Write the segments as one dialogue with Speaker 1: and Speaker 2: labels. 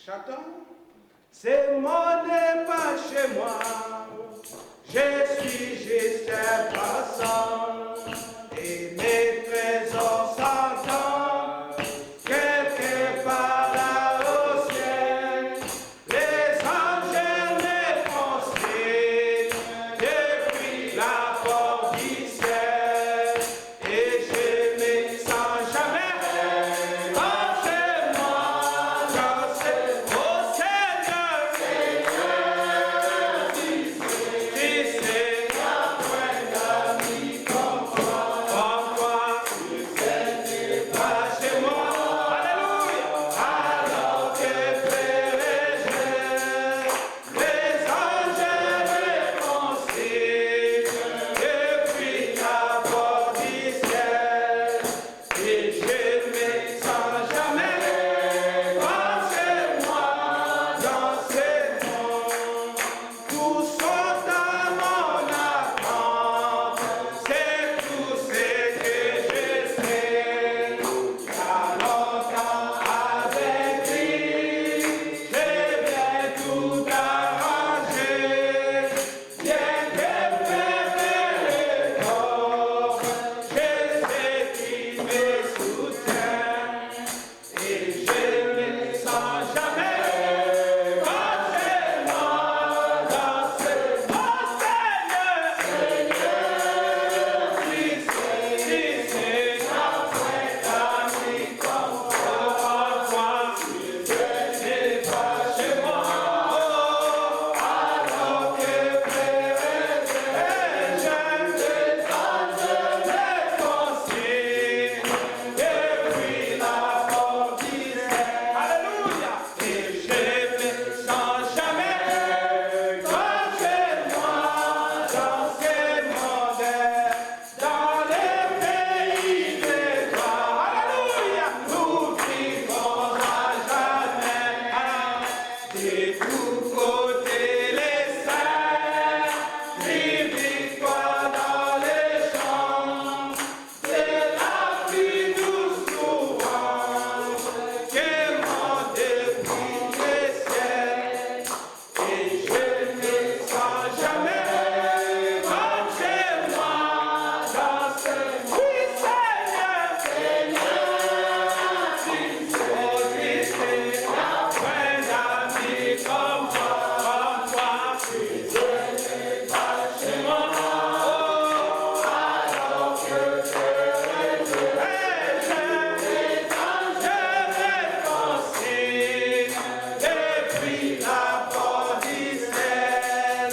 Speaker 1: Chantons. C'est mon n'est pas chez moi. Je suis juste un passant. Et mes trésors s'entendent quelque part là au ciel. Les anges me font signe depuis la porte du ciel. Et je me sens jamais quand c'est moi, quand c'est au Seigneur. Tu sais, après d'amis comme toi, pas chez moi. Alléluia. Alors que ferai-je? Les anges me font signe depuis la porte du ciel. Et je me sens jamais quand c'est moi dans ce monde. Tout sont à mon attente, c'est tout ce que je sais. Il y a longtemps avec lui, j'ai bien tout arrangé. Bien que faible et fort, je sais qu'il me soutient. Et je ne sens jamais quand c'est moi dans ce monde. Seigneur, tu sais, après d'amis comme toi, tu n'es pas chez moi. Alors que ferai-je? Les anges me font signe depuis la porte du ciel. Alléluia. Et je ne sens jamais quand c'est moi dans ce monde, dans les pays de gloire. Alléluia. Nous vivons à jamais. De tous côtés les saints, crient victoire dans les champs. C'est la pluie douce souvent que monte depuis le ciel. Et je ne sens jamais comme chez moi dans ce monde. Oui, Seigneur, tu sais, après d'amis comme toi, tu n'es pas chez moi. Alors que ferai-je? Les anges me font signe depuis la porte du ciel.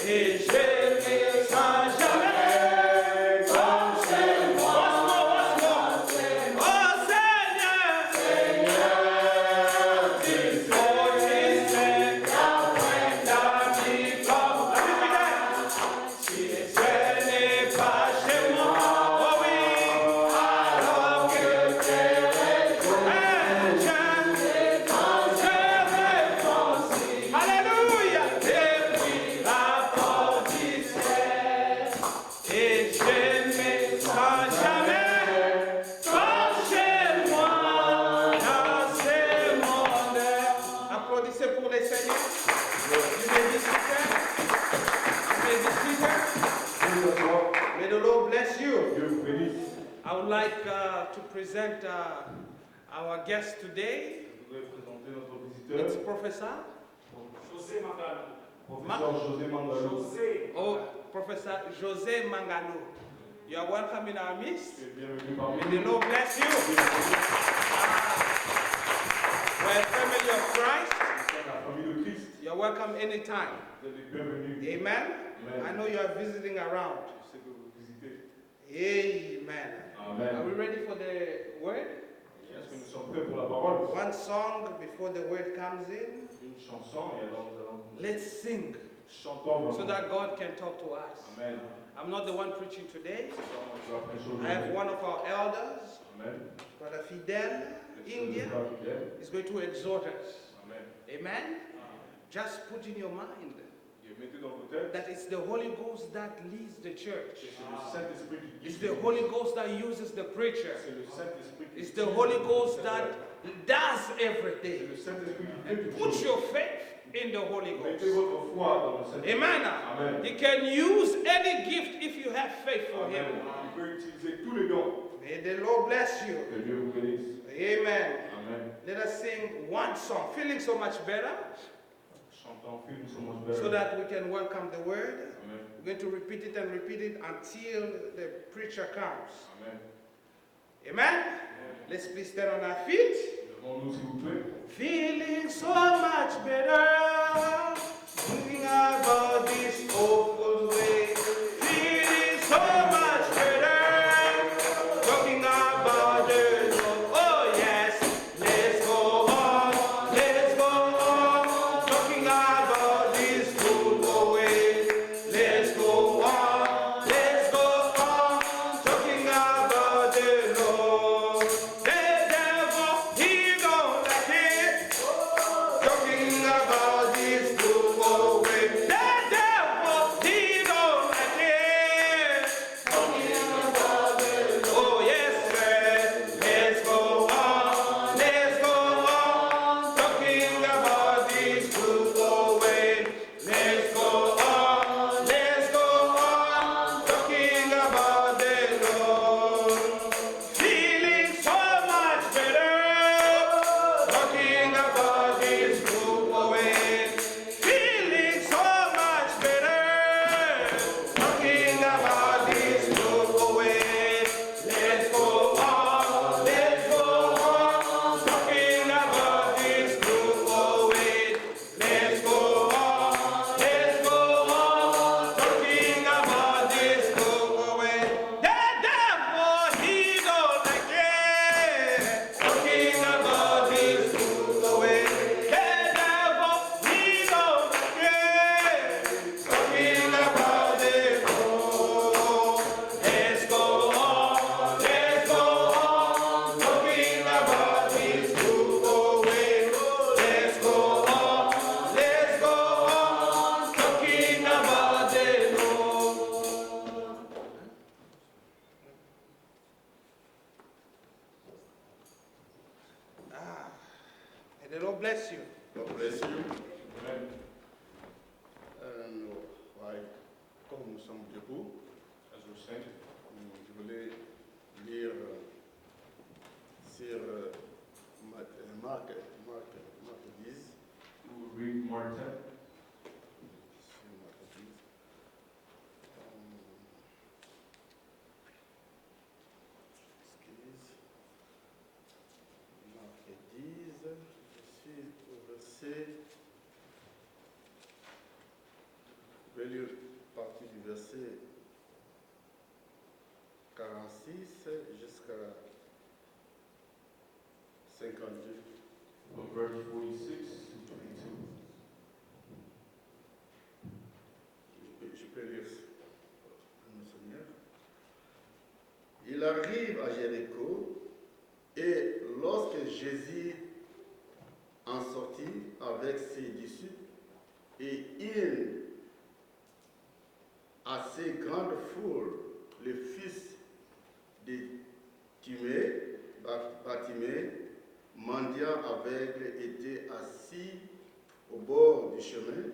Speaker 1: Et je ne sens jamais comme chez moi. Oh Seigneur, tu sais, après d'amis comme si je n'ai pas chez moi, oh oui, alors que ferai-je? Les anges me font signe. Alléluia, depuis la porte du ciel. Et je ne sens jamais comme chez moi dans ce monde. Applaudissez pour les seigneurs. You may be seated. You may be seated. May the Lord bless you.
Speaker 2: Dieu vous bénisse.
Speaker 1: I would like to present our guest today.
Speaker 2: Je voudrais présenter notre
Speaker 1: It's
Speaker 2: visiteur,
Speaker 1: Professor.
Speaker 3: José Mangano.
Speaker 2: professeur José Mandalo.
Speaker 3: José.
Speaker 1: Oh, Professor José Mangano. You are welcome in our midst.
Speaker 2: Tu es bienvenu parmi
Speaker 1: May the Lord bless you. We're a family of Christ.
Speaker 2: nous. La famille de Christ.
Speaker 1: You're welcome anytime.
Speaker 2: Vous êtes les bienvenus.
Speaker 1: Amen.
Speaker 2: Amen.
Speaker 1: I know you are visiting around.
Speaker 2: Je sais que vous visitez.
Speaker 1: Amen.
Speaker 2: Amen.
Speaker 1: Are we ready for the word?
Speaker 2: Est-ce que nous sommes prêts pour la parole?
Speaker 1: One song before the word comes in.
Speaker 2: Une chanson et alors nous allons
Speaker 1: Let's sing
Speaker 2: chanter
Speaker 1: so that God can talk to us.
Speaker 2: Amen.
Speaker 1: I'm not the one preaching today.
Speaker 2: Je vais prêcher
Speaker 1: I have
Speaker 2: aujourd'hui.
Speaker 1: one of our elders,
Speaker 2: Amen.
Speaker 1: Brother Fidel, India, is going to exhort us.
Speaker 2: Amen.
Speaker 1: Amen. Just put in your mind
Speaker 2: Et mettez dans vos têtes
Speaker 1: that it's the Holy Ghost that leads the
Speaker 2: que
Speaker 1: church.
Speaker 2: c'est le Saint-Esprit qui
Speaker 1: It's
Speaker 2: guide.
Speaker 1: the Holy Ghost that uses the preacher.
Speaker 2: C'est le Saint-Esprit qui
Speaker 1: It's
Speaker 2: guide.
Speaker 1: the Holy Ghost that does
Speaker 2: C'est
Speaker 1: everything.
Speaker 2: le Saint-Esprit qui fait
Speaker 1: And
Speaker 2: tout.
Speaker 1: put your faith in the Holy
Speaker 2: Mettez
Speaker 1: Ghost.
Speaker 2: votre foi dans le Saint-Esprit.
Speaker 1: Amen.
Speaker 2: Amen.
Speaker 1: He can use any gift if you have faith for
Speaker 2: Amen.
Speaker 1: Him.
Speaker 2: Il peut utiliser tous les dons.
Speaker 1: May the Lord bless you.
Speaker 2: Que Dieu vous bénisse.
Speaker 1: Amen.
Speaker 2: Amen.
Speaker 1: Let us sing one song, feeling so much better,
Speaker 2: Chantons film so much
Speaker 1: so
Speaker 2: better.
Speaker 1: that we can welcome the word.
Speaker 2: Amen.
Speaker 1: We're going to repeat it and repeat it until the preacher comes.
Speaker 2: Amen.
Speaker 1: Amen. Let's please stand on our feet.
Speaker 2: Levons-nous s'il vous plaît.
Speaker 1: Feeling so much better, thinking about this awful way. Feeling so much better, talking about the Lord. Oh yes, let's go on, let's go on, talking about this good way. Let's go on, talking about the Lord. The devil, he don't like it. Talking about this good old way. The devil, he don't like it. Talking about the Lord. Oh yes, sir. Let's go on, talking about this good old way. Let's go on, talking about the Lord. Feeling so much better, talking about this good way. Feeling so much better, talking about this good way. Let's go on, talking about this good way. Let's go on, talking about this good way. The devil, he don't like it. Talking about this good way. The devil, he don't like it. Talking about this good. Let's go on, talking about this good way. Let's go on, talking about the Lord. May the Lord bless you.
Speaker 4: God bless you.
Speaker 2: Amen.
Speaker 4: Ouais, comme nous sommes debout,
Speaker 2: As we're saying,
Speaker 4: je voulais lire sur Marc 10.
Speaker 2: we will read Mark 10.
Speaker 4: Sur Marc 10. Excuse. Marc 10, je suis au verset. Je vais lire partie du verset 46 jusqu'à 52.
Speaker 2: From verse 46 to 22.
Speaker 4: Je peux lire mon Seigneur. Il arrive à Jéricho et lorsque Jésus en sortit avec ses disciples et une assez grande foule, le fils de Bartimée, mendiant aveugle, était assis au bord du chemin.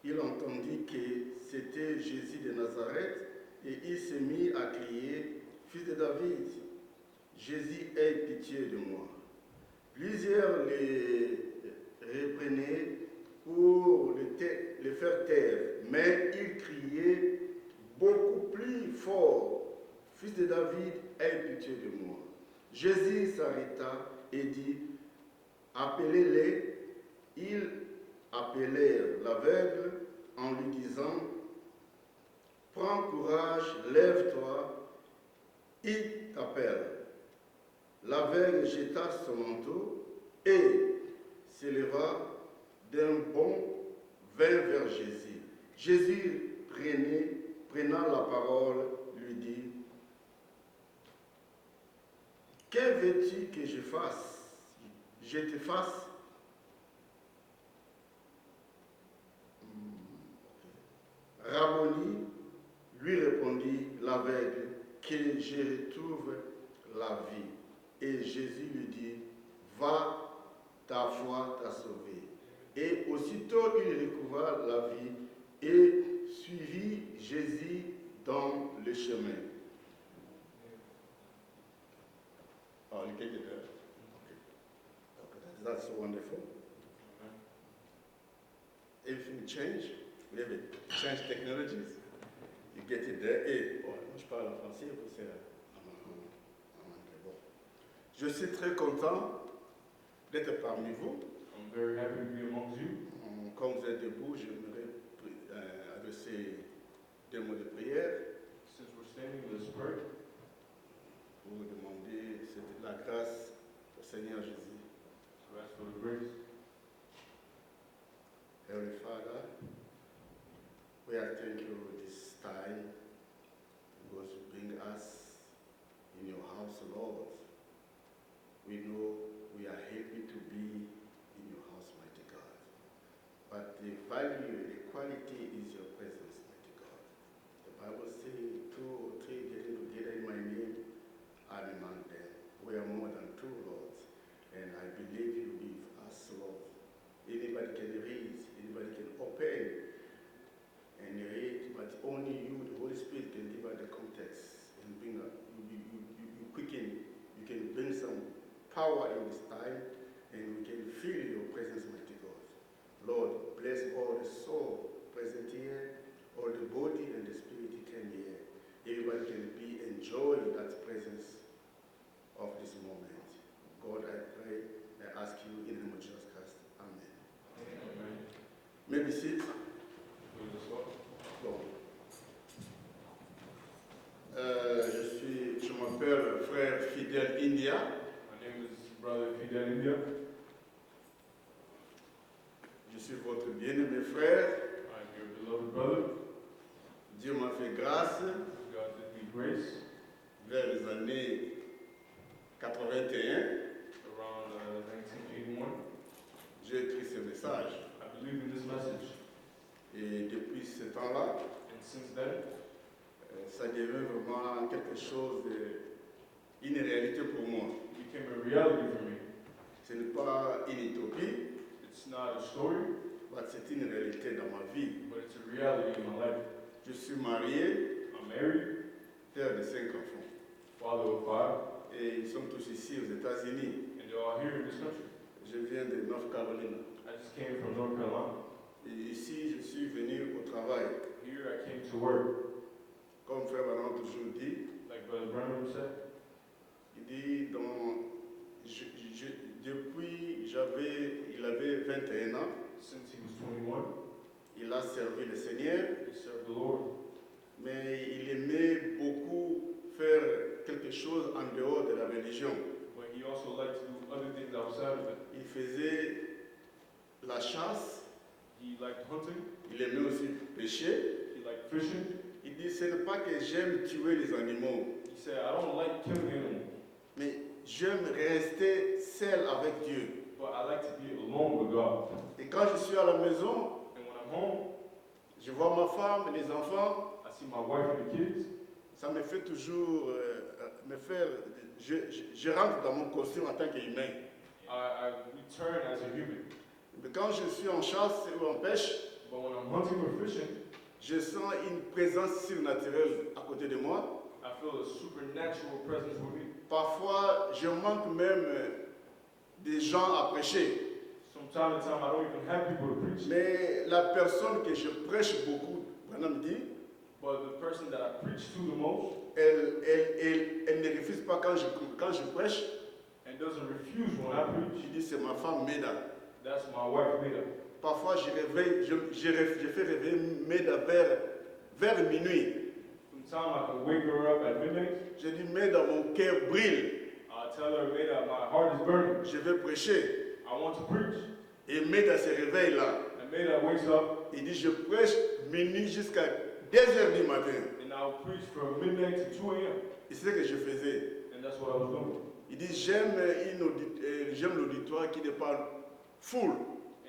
Speaker 4: Il entendit que c'était Jésus de Nazareth et il se mit à crier, « Fils de David, Jésus, aie pitié de moi. » Plusieurs les reprenaient pour le faire taire, mais il criait beaucoup plus fort, « Fils de David, aie pitié de moi. » Jésus s'arrêta et dit, « Appelez-les. » Ils appelèrent l'aveugle en lui disant, « Prends courage, lève-toi, il t'appelle. » L'aveugle jeta son manteau et s'éleva d'un bond vers Jésus. Jésus, prenant la parole, lui dit, « Que veux-tu que je fasse? Je te fasse? » Rabboni lui répondit l'aveugle que je retrouve la vie. Et Jésus lui dit, va, ta foi t'a sauvé. Et aussitôt il recouvra la vie et suivit Jésus dans le chemin. Oh, you get it there? Okay. That's wonderful. Everything changed. We have changed technologies. You get it there. Et bon, moi je parle en français, vous c'est en anglais. Bon. Je suis très content d'être parmi vous.
Speaker 2: I'm very happy to be amongst you.
Speaker 4: Comme vous êtes debout, j'aimerais adresser des mots de prière
Speaker 2: Since we're standing, let's pray.
Speaker 4: pour demander la grâce au Seigneur Jésus.
Speaker 2: To ask for the grace.
Speaker 4: Heavenly Father, we are thanking you this time because you bring us in your house, Lord. We know we are happy to be in your house, mighty God. But the value, the quality is your presence, mighty God. The Bible says 2 or 3 getting together in my name, I'm among them. We are more than 2, Lord. And I believe you be with us, Lord. Anybody can read, anybody can open and read, but only you, the Holy Spirit, can give us the context and bring up, you quicken, you can bring some power in this time, and we can feel your presence, mighty God. Lord, bless all the soul present here, all the body and the spirit who came here. Everybody can be enjoy that presence of this moment. God, I pray, I ask you in the name of Jesus Christ. Amen.
Speaker 2: Amen.
Speaker 4: Maybe sit.
Speaker 2: Please let's go.
Speaker 4: Bon. Je m'appelle frère Fidel India.
Speaker 2: My name is Brother Fidel India.
Speaker 4: Je suis votre bien-aimé frère.
Speaker 2: I'm your beloved brother.
Speaker 4: Dieu m'a fait grâce
Speaker 2: God did me grace
Speaker 4: vers les années 81.
Speaker 2: around 1981.
Speaker 4: J'ai écrit ce message.
Speaker 2: I believe in this message.
Speaker 4: Et depuis ce temps-là,
Speaker 2: And since then,
Speaker 4: ça devient vraiment quelque chose, une réalité pour moi.
Speaker 2: it became a reality for me.
Speaker 4: Ce n'est pas une utopie,
Speaker 2: It's not a story,
Speaker 4: mais c'est une réalité dans ma vie.
Speaker 2: but it's a reality in my life.
Speaker 4: Je suis marié,
Speaker 2: I'm married,
Speaker 4: père de 5 enfants.
Speaker 2: father of 5,
Speaker 4: Et ils sont tous ici aux États-Unis.
Speaker 2: and they're all here in this country.
Speaker 4: Je viens de North Carolina.
Speaker 2: I just came from North Carolina.
Speaker 4: Et ici, je suis venu au travail.
Speaker 2: Here I came to work.
Speaker 4: Comme Frère Baron toujours dit,
Speaker 2: Like Brother Branham said,
Speaker 4: il dit, depuis il avait 21 ans,
Speaker 2: since he was 21,
Speaker 4: il a servi le Seigneur,
Speaker 2: he served the Lord,
Speaker 4: mais il aimait beaucoup faire quelque chose en dehors de la religion.
Speaker 2: but he also liked to do other things outside of it.
Speaker 4: Il faisait la chasse,
Speaker 2: He liked hunting,
Speaker 4: il aimait aussi pêcher.
Speaker 2: he liked fishing.
Speaker 4: Il dit, ce n'est pas que j'aime tuer les animaux,
Speaker 2: He said, I don't like killing animals,
Speaker 4: mais j'aime rester seul avec Dieu.
Speaker 2: but I like to be alone with God.
Speaker 4: Et quand je suis à la maison,
Speaker 2: And when I'm home,
Speaker 4: je vois ma femme, les enfants,
Speaker 2: I see my wife and the kids.
Speaker 4: ça me fait toujours je rentre dans mon costume en tant qu'humain.
Speaker 2: I return as a human.
Speaker 4: Mais quand je suis en chasse ou en pêche,
Speaker 2: But when I'm hunting or fishing,
Speaker 4: je sens une présence surnaturelle à côté de moi.
Speaker 2: I feel a supernatural presence with me.
Speaker 4: Parfois, je manque même des gens à prêcher.
Speaker 2: From time to time, I don't even have people to preach.
Speaker 4: Mais la personne que je prêche beaucoup, Branham dit,
Speaker 2: But the person that I preach to the most
Speaker 4: elle ne refuse pas quand je prêche.
Speaker 2: and doesn't refuse when I preach,
Speaker 4: Je dis, c'est ma femme Meda.
Speaker 2: that's my wife, Meda.
Speaker 4: Parfois, je fais réveiller Meda vers minuit.
Speaker 2: From time I can wake her up at midnight.
Speaker 4: Je dis, Meda, mon cœur brille.
Speaker 2: I tell her, Meda, my heart is burning.
Speaker 4: Je vais prêcher.
Speaker 2: I want to preach.
Speaker 4: Et Meda se réveille là.
Speaker 2: And Meda wakes up,
Speaker 4: Il dit, je prêche minuit jusqu'à 2h du matin.
Speaker 2: and I'll preach from midnight to 2 a.m.
Speaker 4: Et c'est ce que je faisais.
Speaker 2: And that's what I was doing.
Speaker 4: Il dit, j'aime l'auditoire qui n'est pas full.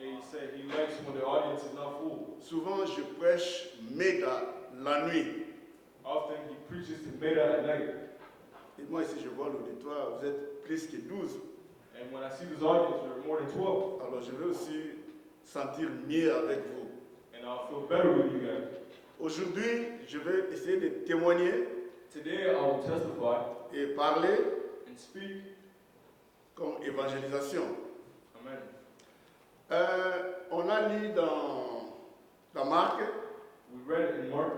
Speaker 2: And he said he likes when the audience is not full.
Speaker 4: Souvent, je prêche Meda la nuit.
Speaker 2: Often he preaches to Meda at night.
Speaker 4: Et moi, ici, je vois l'auditoire, vous êtes plus que 12.
Speaker 2: And when I see this audience, there are more than 12.
Speaker 4: Alors, je veux aussi sentir mieux avec vous.
Speaker 2: And I'll feel better with you guys.
Speaker 4: Aujourd'hui, je vais essayer de témoigner
Speaker 2: Today I will testify
Speaker 4: et parler
Speaker 2: and speak.
Speaker 4: comme évangélisation.
Speaker 2: Amen.
Speaker 4: On a lu dans Marc
Speaker 2: We read it in Mark,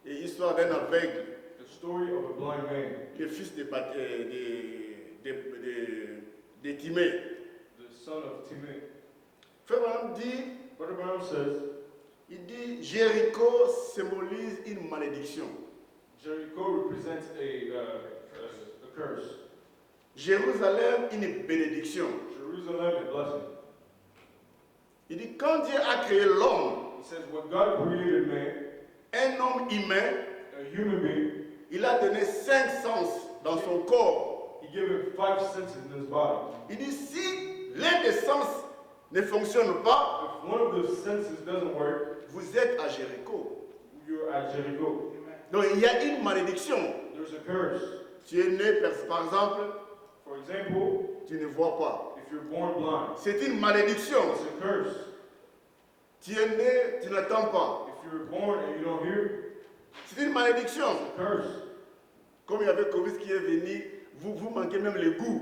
Speaker 4: et l'histoire d'un aveugle,
Speaker 2: the story of a blind man,
Speaker 4: le fils de Timée.
Speaker 2: the son of Timothy.
Speaker 4: Frère Branham dit,
Speaker 2: Brother Branham says,
Speaker 4: il dit, Jéricho symbolise une malédiction.
Speaker 2: Jericho represents a curse.
Speaker 4: Jérusalem, une bénédiction.
Speaker 2: Jerusalem, a blessing.
Speaker 4: Il dit, quand Dieu a créé l'homme,
Speaker 2: He says, when God created man,
Speaker 4: un homme humain,
Speaker 2: a human being,
Speaker 4: il a donné 5 sens dans son corps.
Speaker 2: He gave him 5 senses in his body.
Speaker 4: Il dit, si l'un des sens ne fonctionne pas,
Speaker 2: If one of those senses doesn't work,
Speaker 4: vous êtes à Jéricho.
Speaker 2: you're at Jericho.
Speaker 4: Donc il y a une malédiction.
Speaker 2: There's a curse.
Speaker 4: Tu es né, par exemple,
Speaker 2: For example,
Speaker 4: tu ne vois pas.
Speaker 2: if you're born blind,
Speaker 4: C'est une malédiction.
Speaker 2: it's a curse.
Speaker 4: Tu es né, tu n'entends pas.
Speaker 2: If you're born and you don't hear,
Speaker 4: C'est une malédiction.
Speaker 2: it's a curse.
Speaker 4: Comme il y avait Covid qui est venu, vous manquez même le goût.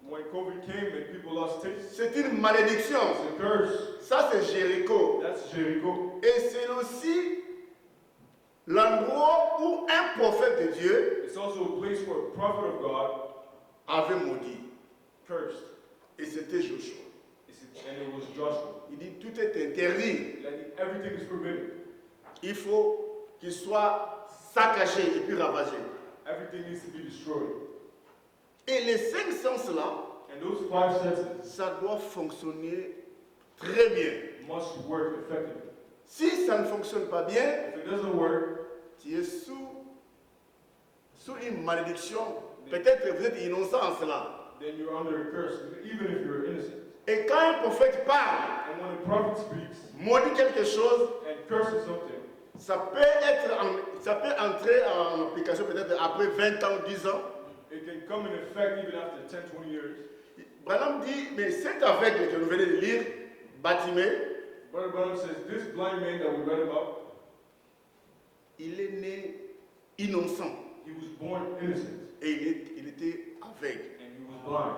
Speaker 2: When COVID came and people lost taste,
Speaker 4: C'est une malédiction.
Speaker 2: it's a curse.
Speaker 4: Ça, c'est Jéricho.
Speaker 2: That's Jericho.
Speaker 4: Et c'est aussi l'endroit où un prophète de Dieu
Speaker 2: It's also a place where a prophet of God
Speaker 4: avait maudit.
Speaker 2: cursed.
Speaker 4: Et c'était Joshua.
Speaker 2: And it was Joshua.
Speaker 4: Il dit, tout est interdit.
Speaker 2: Like everything is forbidden.
Speaker 4: Il faut qu'il soit saccagé et puis ravagé.
Speaker 2: Everything needs to be destroyed.
Speaker 4: Et les 5 sens-là,
Speaker 2: And those 5 senses
Speaker 4: ça doit fonctionner très bien.
Speaker 2: must work effectively.
Speaker 4: Si ça ne fonctionne pas bien,
Speaker 2: If it doesn't work,
Speaker 4: tu es sous une malédiction. Peut-être que vous êtes innocent en cela.
Speaker 2: then you're under a curse, even if you're innocent.
Speaker 4: Et quand un prophète parle,
Speaker 2: And when a prophet speaks
Speaker 4: maudit quelque chose,
Speaker 2: and curses something,
Speaker 4: ça peut entrer en application peut-être après 20 ans, 10 ans.
Speaker 2: it can come in effect even after 10, 20 years.
Speaker 4: Branham dit, mais cet aveugle que vous venez de lire, Bartimée,
Speaker 2: Brother Branham says, this blind man that we read about,
Speaker 4: il est né innocent
Speaker 2: he was born innocent
Speaker 4: et il était aveugle.
Speaker 2: and he was blind.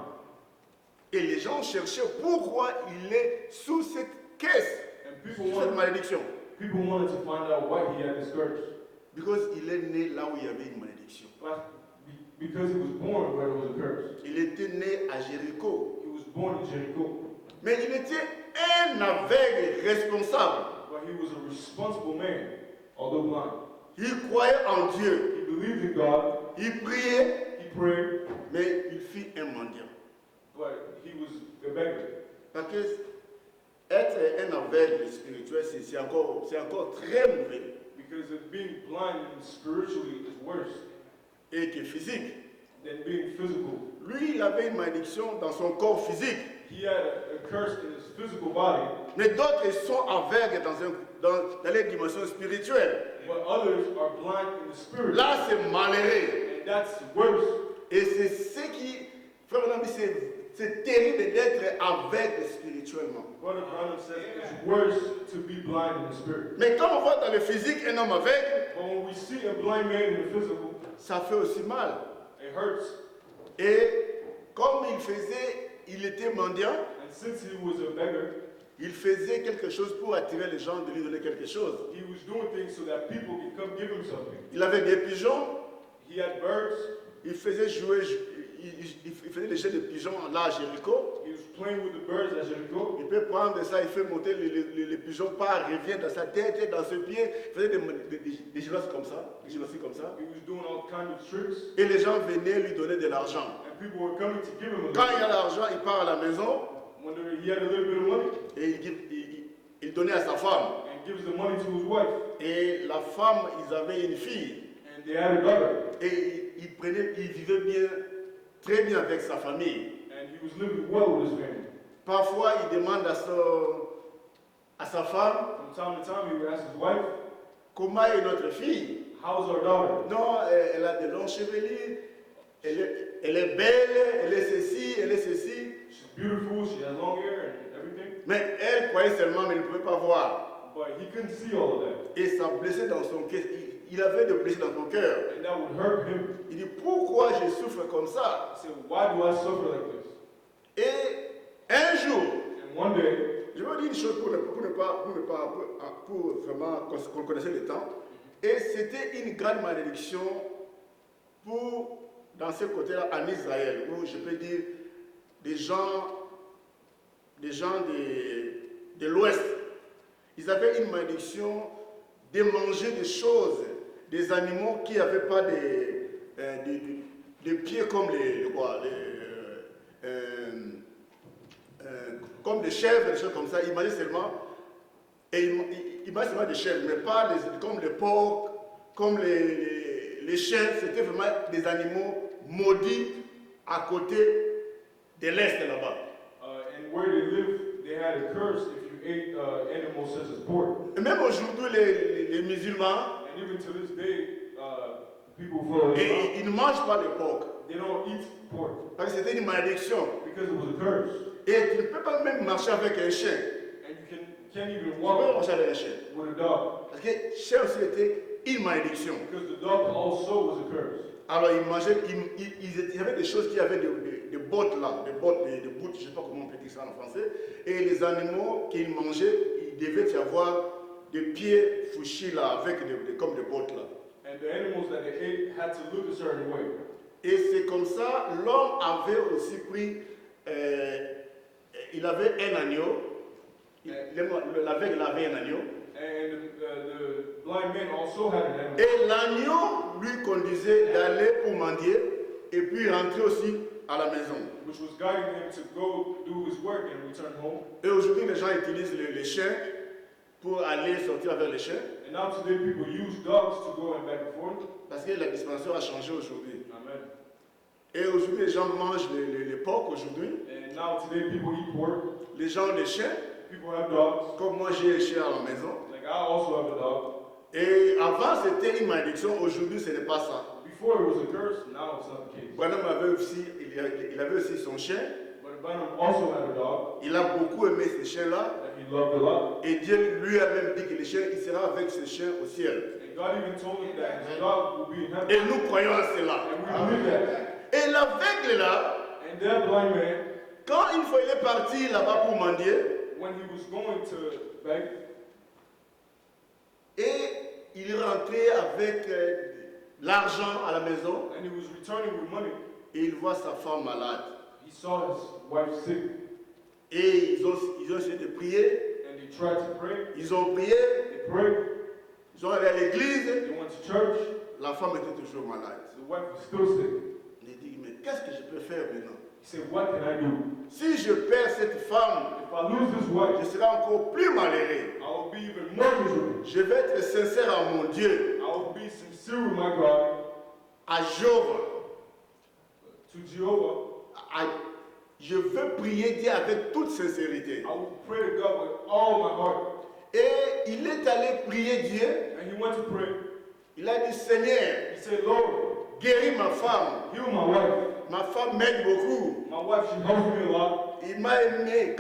Speaker 4: Et les gens cherchaient pourquoi il est sous cette caisse,
Speaker 2: And
Speaker 4: sous cette malédiction.
Speaker 2: people wanted to find out why he had this curse.
Speaker 4: Parce qu'il est né là où il y avait une malédiction.
Speaker 2: Because he was born where there was a curse.
Speaker 4: Il était né à Jéricho.
Speaker 2: He was born in Jericho.
Speaker 4: Mais il était un aveugle responsable.
Speaker 2: But he was a responsible man, although blind.
Speaker 4: Il croyait en Dieu.
Speaker 2: He believed in God,
Speaker 4: Il priait,
Speaker 2: he prayed,
Speaker 4: mais il fit un mendiant.
Speaker 2: but he was a beggar.
Speaker 4: Parce que être un aveugle spirituel, c'est encore très mauvais.
Speaker 2: Because of being blind spiritually is worse
Speaker 4: Et que physique.
Speaker 2: than being physical.
Speaker 4: Lui, il avait une malédiction dans son corps physique.
Speaker 2: He had a curse in his physical body,
Speaker 4: Mais d'autres sont aveugles dans les dimensions spirituelles.
Speaker 2: but others are blind in the spirit.
Speaker 4: Là, c'est malheureux.
Speaker 2: And that's worse.
Speaker 4: Et c'est ce qui, frère Branham dit, c'est terrible d'être aveugle spirituellement.
Speaker 2: Brother Branham says it's worse to be blind in the spirit.
Speaker 4: Mais quand on voit dans le physique un homme aveugle,
Speaker 2: But when we see a blind man in the physical,
Speaker 4: ça fait aussi mal.
Speaker 2: it hurts.
Speaker 4: Et comme il était mendiant,
Speaker 2: And since he was a beggar,
Speaker 4: il faisait quelque chose pour attirer les gens de lui donner quelque chose.
Speaker 2: he was doing things so that people could come give him something.
Speaker 4: Il avait des pigeons,
Speaker 2: He had birds.
Speaker 4: il faisait jouer, il faisait les jeux de pigeons là à Jéricho.
Speaker 2: He was playing with the birds at Jericho.
Speaker 4: Il peut prendre ça, il fait monter les pigeons, part, revient dans sa tête, dans ses pieds, il faisait des gymnastiques comme ça,
Speaker 2: He was doing all kinds of tricks,
Speaker 4: Et les gens venaient lui donner de l'argent.
Speaker 2: and people were coming to give him a
Speaker 4: Quand il
Speaker 2: little.
Speaker 4: y a l'argent, il part à la maison
Speaker 2: When he had a little bit of money,
Speaker 4: et il donnait à sa femme.
Speaker 2: and gives the money to his wife.
Speaker 4: Et la femme, ils avaient une fille.
Speaker 2: And they had a daughter,
Speaker 4: Et il vivait bien, très bien avec sa famille.
Speaker 2: and he was living well with his family.
Speaker 4: Parfois, il demande à à sa femme,
Speaker 3: From time to time, he would ask his wife,
Speaker 4: comment est notre fille?
Speaker 3: how's our daughter?
Speaker 4: Non, elle a de longs chevelures, elle est belle, elle est ceci, elle est ceci.
Speaker 3: She's beautiful, she has long hair and everything.
Speaker 4: Mais elle croyait seulement, mais elle ne pouvait pas voir.
Speaker 3: But he couldn't see all of that.
Speaker 4: Et ça blessait dans son cœur. Il avait de blessures dans son cœur.
Speaker 3: And that would hurt him.
Speaker 4: Il dit, pourquoi je souffre comme ça?
Speaker 3: He said, why do I suffer like this?
Speaker 4: Et un jour,
Speaker 3: And one day,
Speaker 4: je vais dire une chose pour vraiment qu'on connaisse le temps. Et c'était une grande malédiction pour, dans ce côté-là, en Israël, où je peux dire des gens de l'Ouest. Ils avaient une malédiction de manger des choses, des animaux qui n'avaient pas des pieds comme comme des chèvres, des choses comme ça. Ils mangeaient seulement, ils mangeaient seulement des chèvres, mais pas comme les porcs, comme les chèvres. C'était vraiment des animaux maudits à côté de l'Est là-bas.
Speaker 3: and where they lived, they had a curse if you ate animals such as pork.
Speaker 4: Et même aujourd'hui, les musulmans,
Speaker 3: And even to this day, people who follow Islam,
Speaker 4: ils ne mangent pas le porc.
Speaker 3: they don't eat pork
Speaker 4: Parce que c'était une malédiction.
Speaker 3: because it was a curse.
Speaker 4: Et tu ne peux pas même marcher avec un chien.
Speaker 3: And you can't even
Speaker 4: Tu ne peux
Speaker 3: walk
Speaker 4: pas marcher avec un chien.
Speaker 3: with a dog
Speaker 4: Parce que le chien aussi était une malédiction.
Speaker 3: because the dog also was a curse.
Speaker 4: Alors ils mangeaient, il y avait des choses qui avaient des bottes là, des bottes, des bouts, je ne sais pas comment on peut dire ça en français. Et les animaux qu'ils mangeaient, il devait y avoir des pieds fouchis là, avec comme des bottes là.
Speaker 3: And the animals that they ate had to look a certain way.
Speaker 4: Et c'est comme ça, l'homme avait aussi pris, il avait un agneau, l'aveugle avait un agneau,
Speaker 3: And the blind man also had an animal.
Speaker 4: et l'agneau lui conduisait d'aller pour mendier et puis rentrer aussi à la maison.
Speaker 3: Which was guiding him to go do his work and return home.
Speaker 4: Et aujourd'hui, les gens utilisent les chiens pour aller sortir avec les chiens,
Speaker 3: And now today people use dogs to go and back and forth.
Speaker 4: parce que la dispensation a changé aujourd'hui.
Speaker 3: Amen.
Speaker 4: Et aujourd'hui, les gens mangent les porcs aujourd'hui,
Speaker 3: And now today people eat pork.
Speaker 4: les gens ont des chiens,
Speaker 3: People have dogs.
Speaker 4: comme moi j'ai un chien à la maison.
Speaker 3: Like I also have a dog.
Speaker 4: Et avant, c'était une malédiction, aujourd'hui, ce n'est pas ça.
Speaker 3: Before it was a curse, now it's not the case.
Speaker 4: Branham avait aussi, il avait aussi son chien.
Speaker 3: But Branham also had a dog
Speaker 4: Il a beaucoup aimé ce chien-là.
Speaker 3: that he loved a lot.
Speaker 4: Et Dieu lui a même dit que le chien, il sera avec ce chien au ciel.
Speaker 3: And God even told him that his dog will be in heaven.
Speaker 4: Et nous croyons à cela.
Speaker 3: And we believe that.
Speaker 4: Et l'aveugle là,
Speaker 3: And that blind man,
Speaker 4: quand une fois il est parti là-bas pour mendier,
Speaker 3: when he was going to beg,
Speaker 4: et il est rentré avec l'argent à la maison,
Speaker 3: and he was returning with money,
Speaker 4: et il voit sa femme malade.
Speaker 3: he saw his wife sick.
Speaker 4: Et ils ont essayé de prier,
Speaker 3: And they tried to pray.
Speaker 4: ils ont prié,
Speaker 3: They prayed.
Speaker 4: ils ont allé à l'église,
Speaker 3: They went to church.
Speaker 4: la femme était toujours malade.
Speaker 3: The wife was still sick.
Speaker 4: Il dit, mais qu'est-ce que je peux faire maintenant?
Speaker 3: He said, what can I do?
Speaker 4: Si je perds cette femme,
Speaker 3: If I lose this
Speaker 4: je
Speaker 3: wife,
Speaker 4: serai encore plus malheureux.
Speaker 3: I will be even more miserable.
Speaker 4: Je vais être sincère à mon Dieu,
Speaker 3: I will be sincere with my God,
Speaker 4: à Jéhovah.
Speaker 3: to Jehovah.
Speaker 4: Je veux prier Dieu avec toute sincérité.
Speaker 3: I will pray to God with all my heart.
Speaker 4: Et il est allé prier Dieu.
Speaker 3: And he went to pray.
Speaker 4: Il a dit, Seigneur,
Speaker 3: He said, Lord,
Speaker 4: guéris ma femme.
Speaker 3: heal my wife.
Speaker 4: Ma femme m'aide beaucoup.
Speaker 3: My wife, she helps me a lot.
Speaker 4: Il m'a aimé.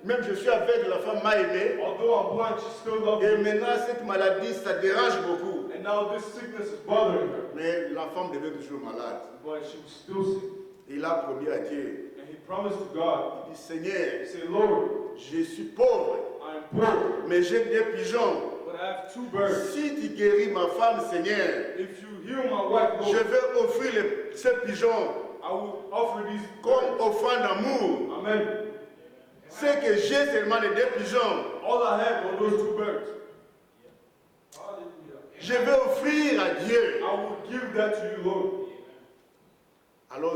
Speaker 4: Même je suis aveugle, la femme m'a aimé.
Speaker 3: Although I'm blind, she still loves
Speaker 4: Et
Speaker 3: me.
Speaker 4: maintenant, cette maladie, ça dérange beaucoup.
Speaker 3: And now this sickness is bothering her.
Speaker 4: Mais la femme devient toujours malade.
Speaker 3: But she was still sick.
Speaker 4: Il a promis à Dieu.
Speaker 3: And he promised to God,
Speaker 4: Il dit, Seigneur,
Speaker 3: he said, Lord,
Speaker 4: je suis pauvre,
Speaker 3: I am poor,
Speaker 4: mais j'ai des pigeons.
Speaker 3: but I have 2 birds.
Speaker 4: Si tu guéris ma femme, Seigneur,
Speaker 3: If you heal my wife,
Speaker 4: je
Speaker 3: Lord,
Speaker 4: vais offrir ces pigeons
Speaker 3: I will offer these
Speaker 4: comme
Speaker 3: birds.
Speaker 4: offrande d'amour.
Speaker 3: Amen.
Speaker 4: C'est que j'ai seulement les deux pigeons.
Speaker 3: All I have are those 2 birds.
Speaker 4: Je vais offrir à Dieu.
Speaker 3: I will give that to you, Lord.
Speaker 4: Alors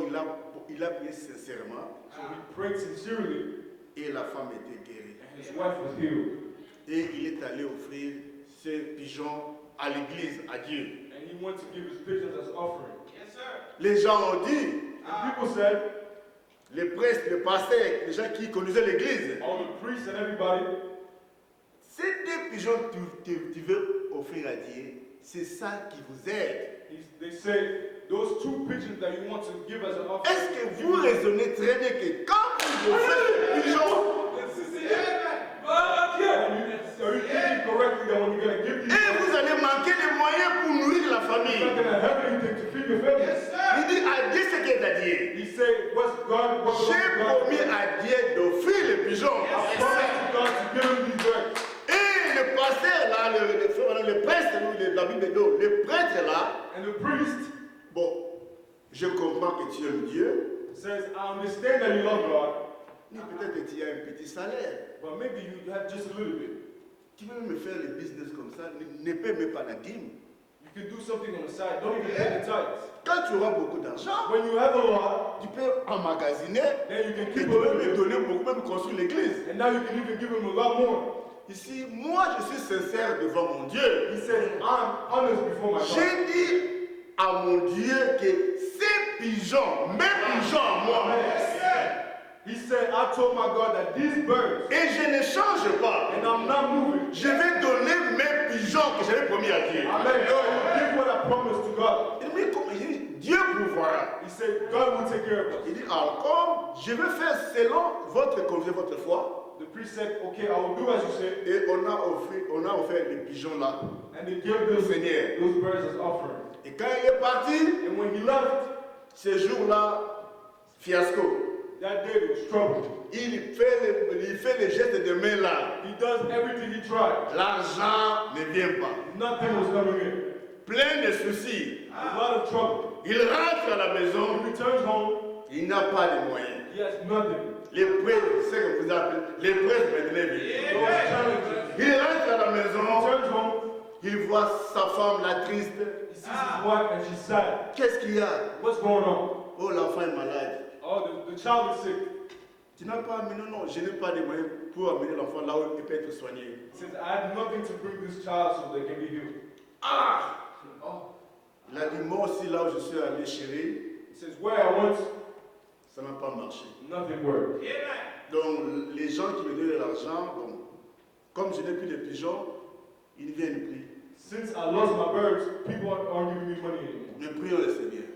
Speaker 4: il a prié sincèrement
Speaker 3: So he prayed sincerely,
Speaker 4: et la femme était guérie.
Speaker 3: and his wife was healed.
Speaker 4: Et il est allé offrir ces pigeons à l'église, à Dieu.
Speaker 3: And he went to give his pigeons as offering.
Speaker 4: Les gens ont dit,
Speaker 3: And people said,
Speaker 4: les prêtres, les pasteurs, les gens qui conduisaient l'église,
Speaker 3: all the priests and everybody,
Speaker 4: Ces 2 pigeons que tu veux offrir à Dieu, c'est ça qui vous aide.
Speaker 3: They say those 2 pigeons that you want to give as an offering.
Speaker 4: Est-ce que vous raisonnez très bien que quand vous offrez le pigeon,
Speaker 3: Are you thinking correctly that when you're going to give these
Speaker 4: et vous allez manquer les moyens pour nourrir la
Speaker 3: it's not
Speaker 4: famille?
Speaker 3: going to have anything to feed your family?
Speaker 4: Il dit à Dieu ce qui est à Dieu.
Speaker 3: He said, what's God? What's
Speaker 4: J'ai
Speaker 3: God?
Speaker 4: promis à Dieu d'offrir le pigeon.
Speaker 3: I promised God to give him these birds.
Speaker 4: Et le pasteur là, le prêtre, la Bible dit, le prêtre là,
Speaker 3: And the priest
Speaker 4: bon, je comprends que tu aimes Dieu,
Speaker 3: says, I understand that you love God,
Speaker 4: mais peut-être que tu as un petit salaire.
Speaker 3: but maybe you have just a little bit.
Speaker 4: Tu veux me faire le business comme ça, ne paie même pas la dîme.
Speaker 3: You can do something on the side. Don't even pay the tithes.
Speaker 4: Quand tu auras beaucoup d'argent,
Speaker 3: When you have a lot,
Speaker 4: tu peux emmagasiner
Speaker 3: then you can
Speaker 4: et
Speaker 3: keep
Speaker 4: tu
Speaker 3: a
Speaker 4: peux
Speaker 3: little
Speaker 4: me
Speaker 3: bit.
Speaker 4: donner beaucoup, même construire l'église.
Speaker 3: And now you can even give him a lot more.
Speaker 4: Ici, moi je suis sincère devant mon Dieu.
Speaker 3: He says, I'm honest before my God.
Speaker 4: J'ai dit à mon Dieu que ces pigeons, mes pigeons à moi,
Speaker 3: He said, I told my God that these birds,
Speaker 4: et je ne change pas.
Speaker 3: and I'm not moving.
Speaker 4: Je vais donner mes pigeons que j'avais promis à Dieu.
Speaker 3: Amen. God, you give what I promised to God.
Speaker 4: Il dit, comment? Il dit, Dieu pourvoira.
Speaker 3: He said, God will take care of us.
Speaker 4: Il dit encore, je vais faire selon votre conviction, votre foi.
Speaker 3: The priest said, okay, I will do as you said.
Speaker 4: Et on a offert les pigeons là
Speaker 3: And they gave
Speaker 4: au Seigneur.
Speaker 3: those birds as offering.
Speaker 4: Et quand il est parti,
Speaker 3: And when he left,
Speaker 4: ce jour-là, fiasco.
Speaker 3: that day there was trouble.
Speaker 4: Il fait les gestes de main là.
Speaker 3: He does everything he tried.
Speaker 4: L'argent ne vient pas.
Speaker 3: Nothing was coming in.
Speaker 4: Plein de soucis.
Speaker 3: A lot of trouble.
Speaker 4: Il rentre à la
Speaker 3: He
Speaker 4: maison,
Speaker 3: returns home.
Speaker 4: il n'a pas de moyens.
Speaker 3: He has nothing.
Speaker 4: Les prêtres, c'est que vous appelez, les prêtres maintenant vivent.
Speaker 3: Those challenges.
Speaker 4: Il rentre à la
Speaker 3: He
Speaker 4: maison,
Speaker 3: returns home.
Speaker 4: il voit sa femme la triste.
Speaker 3: He sees his wife and she's sad.
Speaker 4: Qu'est-ce qu'il y a?
Speaker 3: What's going on?
Speaker 4: Oh, l'enfant est malade.
Speaker 3: Oh, the child is sick.
Speaker 4: Tu n'as pas amené, non, je n'ai pas de moyens pour amener l'enfant là où il peut être soigné.
Speaker 3: He says, I have nothing to bring this child so they can be healed.
Speaker 4: Ah!
Speaker 3: Oh.
Speaker 4: Il a dit, moi aussi là où je suis allé chérie,
Speaker 3: He says, where I went,
Speaker 4: ça n'a pas marché.
Speaker 3: nothing worked.
Speaker 4: Donc, les gens qui me donnent de l'argent, bon, comme je n'ai plus de pigeons, ils ne viennent plus.
Speaker 3: Since I lost my birds, people aren't giving me money anymore.
Speaker 4: Nous prions le Seigneur.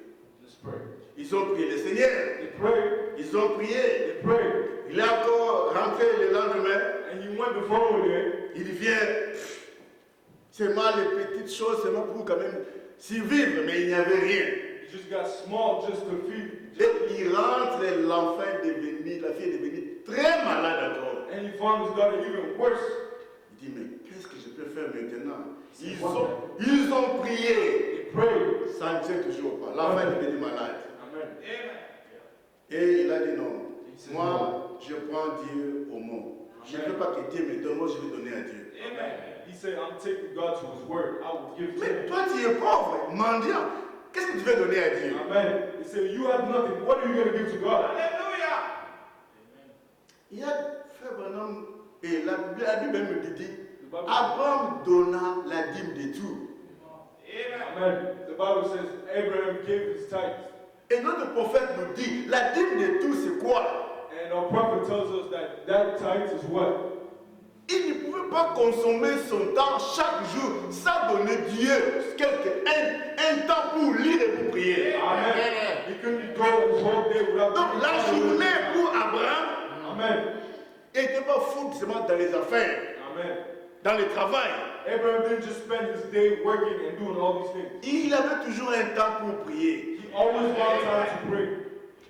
Speaker 3: Just pray.
Speaker 4: Ils ont prié le Seigneur.
Speaker 3: They prayed.
Speaker 4: Ils ont prié.
Speaker 3: They prayed.
Speaker 4: Il est encore rentré le lendemain.
Speaker 3: And he went the following day.
Speaker 4: Il vient. C'est mal les petites choses, c'est mal pour quand même survivre, mais il n'y avait rien.
Speaker 3: He just got small just to feed.
Speaker 4: Et il rentre, l'enfant est devenu, la fille est devenue très malade encore.
Speaker 3: And he found his daughter even worse.
Speaker 4: Il dit, mais qu'est-ce que je peux faire maintenant? Ils ont prié.
Speaker 3: They prayed.
Speaker 4: Ça ne tient toujours pas. L'enfant est devenu malade.
Speaker 3: Amen.
Speaker 4: Et il a dit non. Moi, je prends Dieu au mot. Je ne veux pas que Dieu me donne, moi je vais donner à Dieu.
Speaker 3: Amen. He said, I'm taking God to his word. I will give to
Speaker 4: Mais
Speaker 3: him.
Speaker 4: toi tu es pauvre, mendiant. Qu'est-ce que tu veux donner à Dieu?
Speaker 3: Amen. He said, you have nothing. What are you going to give to God?
Speaker 4: Il y a frère Branham, et la Bible même me dit,
Speaker 3: The Bible,
Speaker 4: Abraham donna la dîme de tout.
Speaker 3: Amen. The Bible says Abraham gave his tithes.
Speaker 4: Et notre prophète nous dit, la dîme de tout c'est quoi?
Speaker 3: And our prophet tells us that that tithe is what?
Speaker 4: Il ne pouvait pas consommer son temps chaque jour sans donner Dieu un temps pour lire et pour prier.
Speaker 3: Amen. He couldn't go his whole day without.
Speaker 4: Donc la journée pour Abraham
Speaker 3: Amen.
Speaker 4: n'était pas foutre seulement dans les affaires,
Speaker 3: Amen.
Speaker 4: dans le travail.
Speaker 3: Abraham didn't just spend his day working and doing all these things.
Speaker 4: Il avait toujours un temps pour prier.
Speaker 3: He always found time to pray.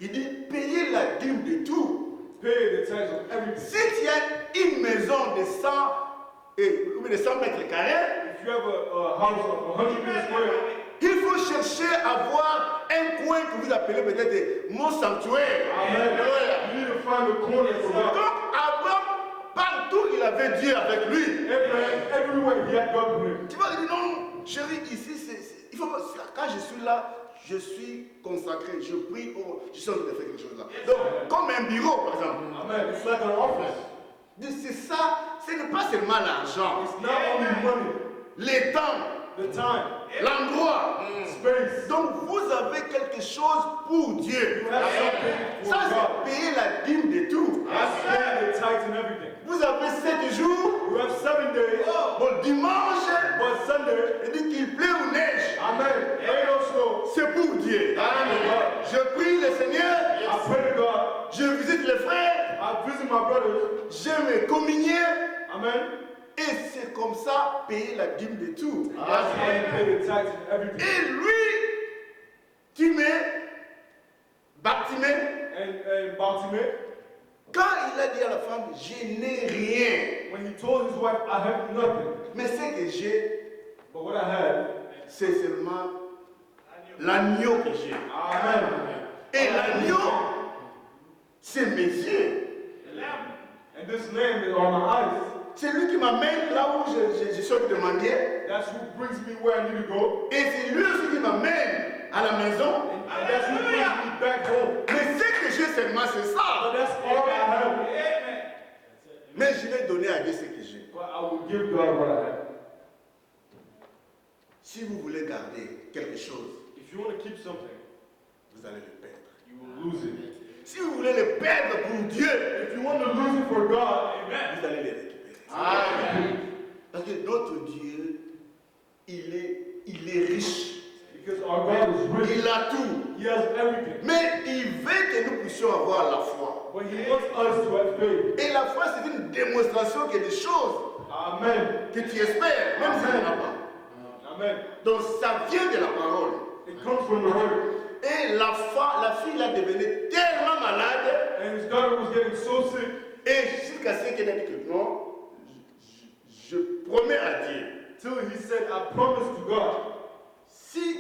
Speaker 4: Il dit, payez la dîme de tout.
Speaker 3: Pay the tithes of everything.
Speaker 4: Si tu as une maison de 100 mètres carrés,
Speaker 3: If you have a house of 100 meters square,
Speaker 4: il faut chercher à avoir un coin que vous appelez peut-être mon sanctuaire.
Speaker 3: amen. You need to find a corner for
Speaker 4: Donc
Speaker 3: God.
Speaker 4: Abraham, partout il avait Dieu avec lui.
Speaker 3: Abraham, everywhere he had God with him.
Speaker 4: Tu vas dire non, chérie, ici, il faut, quand je suis là, je suis consacré, je prie, je suis en train de faire quelque chose là. Donc, comme un bureau par exemple.
Speaker 3: Amen. It's like an office.
Speaker 4: C'est ça, ce n'est pas seulement l'argent,
Speaker 3: It's not only money,
Speaker 4: le temps,
Speaker 3: the time,
Speaker 4: l'endroit.
Speaker 3: space.
Speaker 4: Donc vous avez quelque chose pour Dieu.
Speaker 3: You have something for
Speaker 4: Ça
Speaker 3: God.
Speaker 4: c'est payer la dîme de tout.
Speaker 3: That's paying the tithes and everything.
Speaker 4: Vous avez 7 jours,
Speaker 3: You have 7 days. Sunday,
Speaker 4: Il dit qu'il plaît ou neige,
Speaker 3: amen, rain or snow,
Speaker 4: c'est pour Dieu. Je prie le Seigneur,
Speaker 3: I pray to God,
Speaker 4: je visite les frères,
Speaker 3: I visit my brothers,
Speaker 4: je me communier,
Speaker 3: amen.
Speaker 4: et c'est comme ça payer la dîme de tout.
Speaker 3: That's how you pay the taxes and everything.
Speaker 4: Et lui, Timée, Bartimée,
Speaker 3: And Bartimaeus,
Speaker 4: quand il a dit à la femme, je n'ai rien,
Speaker 3: when he told his wife, I have nothing,
Speaker 4: mais ce que j'ai,
Speaker 3: but what I had,
Speaker 4: c'est seulement l'agneau que j'ai.
Speaker 3: amen.
Speaker 4: Et l'agneau, c'est mes yeux.
Speaker 3: And this lamb is on my eyes.
Speaker 4: C'est lui qui m'amène là où je suis de demander.
Speaker 3: That's who brings me where I need to go.
Speaker 4: Et c'est lui aussi qui m'amène à la maison.
Speaker 3: And that's who brings me back home.
Speaker 4: Mais ce que j'ai seulement, c'est
Speaker 3: But
Speaker 4: ça.
Speaker 3: that's all I have.
Speaker 4: Mais je vais donner à Dieu ce que j'ai.
Speaker 3: But I will give God what I have.
Speaker 4: Si vous voulez garder quelque chose,
Speaker 3: If you want to keep something,
Speaker 4: vous allez le perdre.
Speaker 3: you will lose it.
Speaker 4: Si vous voulez le perdre pour Dieu,
Speaker 3: If you want to lose it for God,
Speaker 4: vous allez le récupérer. Parce que notre Dieu, il est riche.
Speaker 3: because our God is rich,
Speaker 4: Il a tout.
Speaker 3: He has everything.
Speaker 4: Mais il veut que nous puissions avoir la foi.
Speaker 3: But He wants us to have faith.
Speaker 4: Et la foi, c'est une démonstration qu'il y a des choses
Speaker 3: Amen.
Speaker 4: que tu espères, même si tu n'en as pas.
Speaker 3: Amen.
Speaker 4: Donc ça vient de la parole.
Speaker 3: It comes from the Word.
Speaker 4: Et la fille là devenait tellement malade,
Speaker 3: And his daughter was getting so sick.
Speaker 4: et jusqu'à ce qu'elle a dit que non, je promets à Dieu,
Speaker 3: Till he said, I promise to God,
Speaker 4: si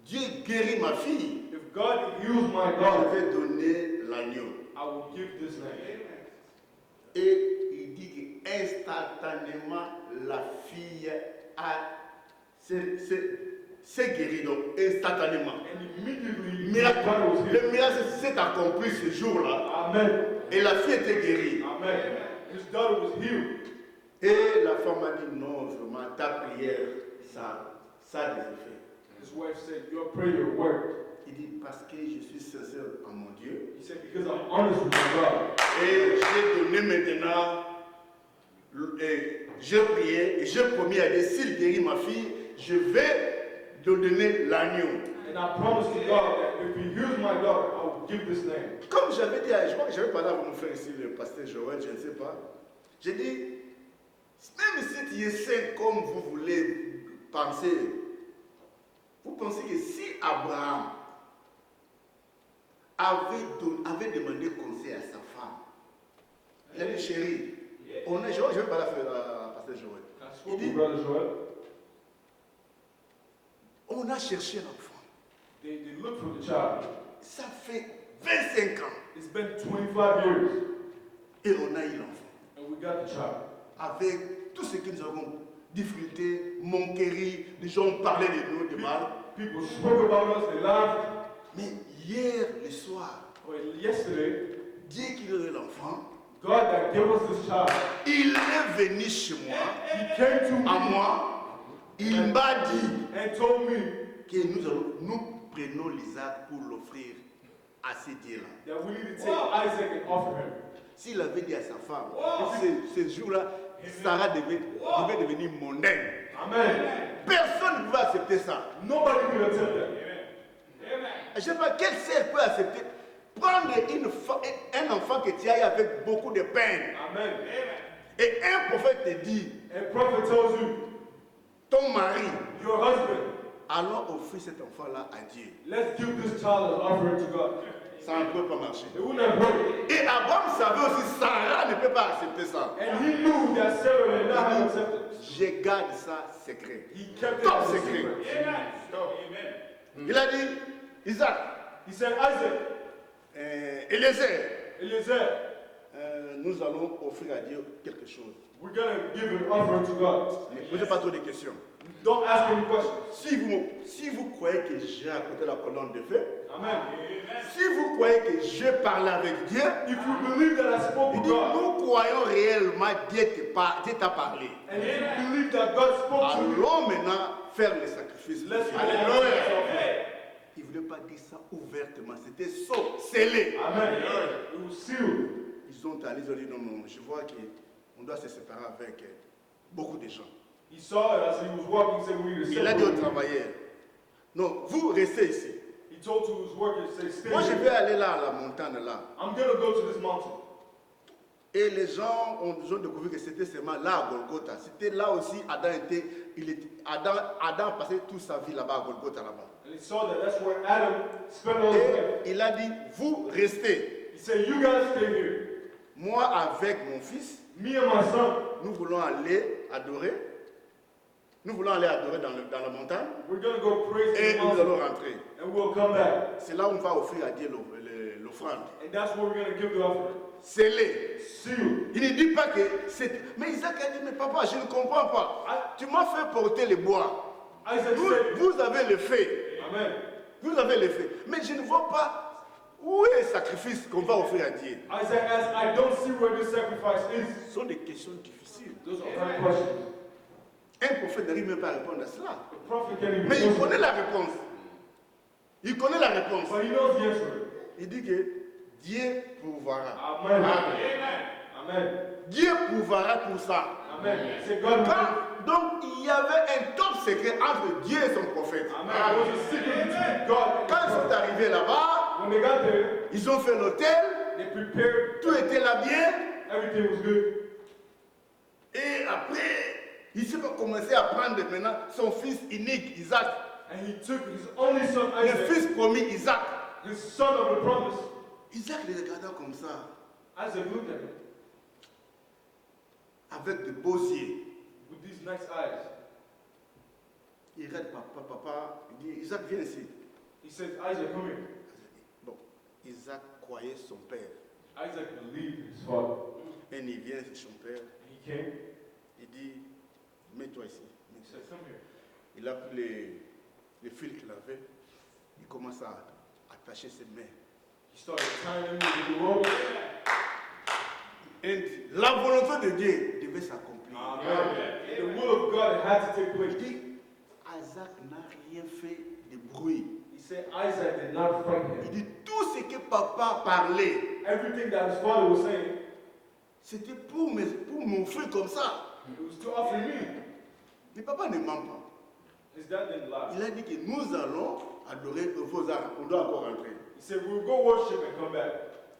Speaker 4: Dieu guérit ma fille,
Speaker 3: if God heals my
Speaker 4: je
Speaker 3: daughter,
Speaker 4: vais donner l'agneau.
Speaker 3: I will give this lamb.
Speaker 4: Et il dit qu'instantanément, la fille s'est guérie, donc instantanément.
Speaker 3: And immediately, his
Speaker 4: Miracle,
Speaker 3: daughter was healed.
Speaker 4: le miracle s'est accompli ce jour-là,
Speaker 3: Amen.
Speaker 4: et la fille était guérie.
Speaker 3: Amen. His daughter was healed.
Speaker 4: Et la femme a dit non, vraiment, ta prière, ça a des effets.
Speaker 3: His wife said, your prayer worked.
Speaker 4: Il dit parce que je suis sincère en mon Dieu.
Speaker 3: He said, because I'm honest with my God.
Speaker 4: Et j'ai donné maintenant, j'ai prié et j'ai promis à Dieu, s'il guérit ma fille, je vais lui donner l'agneau.
Speaker 3: And I promise to God that if he heals my daughter, I will give this lamb.
Speaker 4: Comme j'avais dit, je crois que j'avais parlé à mon frère ici, le pasteur Joël, je ne sais pas. J'ai dit, même si tu es saint comme vous voulez penser, vous pensez que si Abraham avait demandé conseil à sa femme, il a dit, chérie, je vais parler à pasteur Joël.
Speaker 3: I spoke to Brother Joel.
Speaker 4: On a cherché l'enfant.
Speaker 3: They looked for the child.
Speaker 4: Ça fait 25 ans
Speaker 3: It's been 25 years,
Speaker 4: et on a eu l'enfant.
Speaker 3: and we got the child.
Speaker 4: Avec tout ce que nous avons difficulté, moquerie, les gens parlaient de nous, de mal.
Speaker 3: People spoke about us, they laughed.
Speaker 4: Mais hier, le soir,
Speaker 3: But yesterday,
Speaker 4: Dieu qui aurait l'enfant,
Speaker 3: God that gave us this child,
Speaker 4: il est venu chez moi,
Speaker 3: He came to
Speaker 4: à
Speaker 3: me
Speaker 4: moi, il m'a dit
Speaker 3: and told me
Speaker 4: que nous prenons l'Isaac pour l'offrir à ces dieux-là.
Speaker 3: that we need to take Isaac and offer him.
Speaker 4: S'il avait dit à sa femme, ce jour-là, Sarah devait devenir mondaine.
Speaker 3: Amen.
Speaker 4: Personne ne pouvait accepter ça.
Speaker 3: Nobody could accept that.
Speaker 4: Je ne sais pas quelle sœur peut accepter. Prendre un enfant que tu as eu avec beaucoup de peine.
Speaker 3: Amen.
Speaker 4: Et un prophète te dit,
Speaker 3: And prophet tells you,
Speaker 4: ton mari,
Speaker 3: your husband,
Speaker 4: allons offrir cet enfant-là à Dieu.
Speaker 3: let's give this child as offering to God.
Speaker 4: Ça ne peut pas marcher.
Speaker 3: It wouldn't have worked.
Speaker 4: Et Abraham savait aussi, Sarah ne peut pas accepter ça.
Speaker 3: And he knew that Sarah did not have accepted.
Speaker 4: Je garde ça secret.
Speaker 3: He kept it
Speaker 4: Top
Speaker 3: as a
Speaker 4: secret.
Speaker 3: secret.
Speaker 4: Il a dit, Isaac,
Speaker 3: He said, Isaac,
Speaker 4: Eliezer,
Speaker 3: Eliezer,
Speaker 4: nous allons offrir à Dieu quelque chose.
Speaker 3: we're going to give an offering to God.
Speaker 4: Ne posez pas trop de questions.
Speaker 3: Don't ask any questions.
Speaker 4: Si vous croyez que j'ai à côté de la colonne de feu,
Speaker 3: Amen.
Speaker 4: si vous croyez que j'ai parlé avec Dieu,
Speaker 3: If you believe that I spoke
Speaker 4: il
Speaker 3: to
Speaker 4: dit,
Speaker 3: God,
Speaker 4: nous croyons réellement Dieu t'a parlé.
Speaker 3: and if you believe that God spoke to you,
Speaker 4: Allons maintenant faire le sacrifice.
Speaker 3: let's go.
Speaker 4: Alléluia. Il ne voulait pas dire ça ouvertement, c'était scellé.
Speaker 3: Amen. It was sealed.
Speaker 4: Ils sont allés, ils ont dit non, non, je vois qu'on doit se séparer avec beaucoup de gens.
Speaker 3: He saw it as he was walking, he said, we need to
Speaker 4: Il a dit aux
Speaker 3: separate.
Speaker 4: travailleurs, non, vous restez ici.
Speaker 3: He told to his workers, say, stay
Speaker 4: Moi, je
Speaker 3: here.
Speaker 4: vais aller là, à la montagne, là.
Speaker 3: I'm going to go to this mountain.
Speaker 4: Et les gens ont découvert que c'était seulement là à Golgotha. C'était là aussi, Adam passait toute sa vie là-bas à Golgotha, là-bas.
Speaker 3: And he saw that that's where Adam spent all his life.
Speaker 4: Et il a dit, vous restez.
Speaker 3: He said, you guys stay here.
Speaker 4: Moi, avec mon fils,
Speaker 3: Me and my son,
Speaker 4: nous voulons aller adorer. Nous voulons aller adorer dans la montagne.
Speaker 3: we're going to go praise
Speaker 4: Et
Speaker 3: the
Speaker 4: nous
Speaker 3: mountain.
Speaker 4: allons rentrer.
Speaker 3: And we'll come back.
Speaker 4: C'est là où on va offrir à Dieu l'offrande.
Speaker 3: And that's where we're going to give the offering.
Speaker 4: Scellé.
Speaker 3: Sealed.
Speaker 4: Il ne dit pas que c'est... Mais Isaac a dit, mais papa, je ne comprends pas. Tu m'as fait porter les bois.
Speaker 3: Isaac said,
Speaker 4: Vous avez le fait.
Speaker 3: Amen.
Speaker 4: Vous avez le fait. Mais je ne vois pas où est le sacrifice qu'on va offrir à Dieu.
Speaker 3: Isaac asked, I don't see where this sacrifice is.
Speaker 4: Ce sont des questions difficiles.
Speaker 3: Those are hard questions.
Speaker 4: Un prophète n'arrive même pas à répondre à cela.
Speaker 3: The prophet can't even
Speaker 4: Mais il
Speaker 3: answer.
Speaker 4: connaît la réponse. Il connaît la réponse.
Speaker 3: But he knows the answer.
Speaker 4: Il dit que Dieu pourvoira.
Speaker 3: Amen.
Speaker 4: Amen.
Speaker 3: Amen.
Speaker 4: Dieu pourvoira pour ça.
Speaker 3: Amen. Say God will.
Speaker 4: Donc il y avait un top secret entre Dieu et son prophète.
Speaker 3: Amen. There was a secret between God and
Speaker 4: Quand ils sont arrivés là-bas,
Speaker 3: when they got there,
Speaker 4: ils ont fait l'hôtel,
Speaker 3: they prepared.
Speaker 4: tout était là bien.
Speaker 3: Everything was good.
Speaker 4: Et après, il s'est commencé à prendre maintenant son fils unique, Isaac.
Speaker 3: And he took his only son
Speaker 4: Le
Speaker 3: Isaac,
Speaker 4: fils promis, Isaac.
Speaker 3: his son of the promise.
Speaker 4: Isaac le regarda comme ça,
Speaker 3: Isaac looked at him
Speaker 4: avec de beaux yeux.
Speaker 3: with these nice eyes.
Speaker 4: Il regarde papa, il dit, Isaac, viens ici.
Speaker 3: He said, Isaac, come here.
Speaker 4: Bon, Isaac croyait son père.
Speaker 3: Isaac believed his father.
Speaker 4: Et il vient chez son père,
Speaker 3: And he came.
Speaker 4: il dit, mets-toi ici.
Speaker 3: He said, come here.
Speaker 4: Il a pris les fils qu'il avait, il commence à attacher ses mains.
Speaker 3: He started tying him with the rope.
Speaker 4: Et la volonté de Dieu devait s'accomplir.
Speaker 3: Amen. And the will of God had to take
Speaker 4: Il
Speaker 3: place.
Speaker 4: dit, Isaac n'a rien fait de bruit.
Speaker 3: He said Isaac did not frighten
Speaker 4: Il
Speaker 3: him.
Speaker 4: dit, tout ce que papa parlait,
Speaker 3: Everything that his father was saying,
Speaker 4: c'était pour m'offrir comme ça.
Speaker 3: it was to offer me.
Speaker 4: Mais papa ne ment pas.
Speaker 3: His dad didn't lie.
Speaker 4: Il a dit que nous allons adorer vos arts. On doit encore rentrer.
Speaker 3: He said, we'll go worship and come back.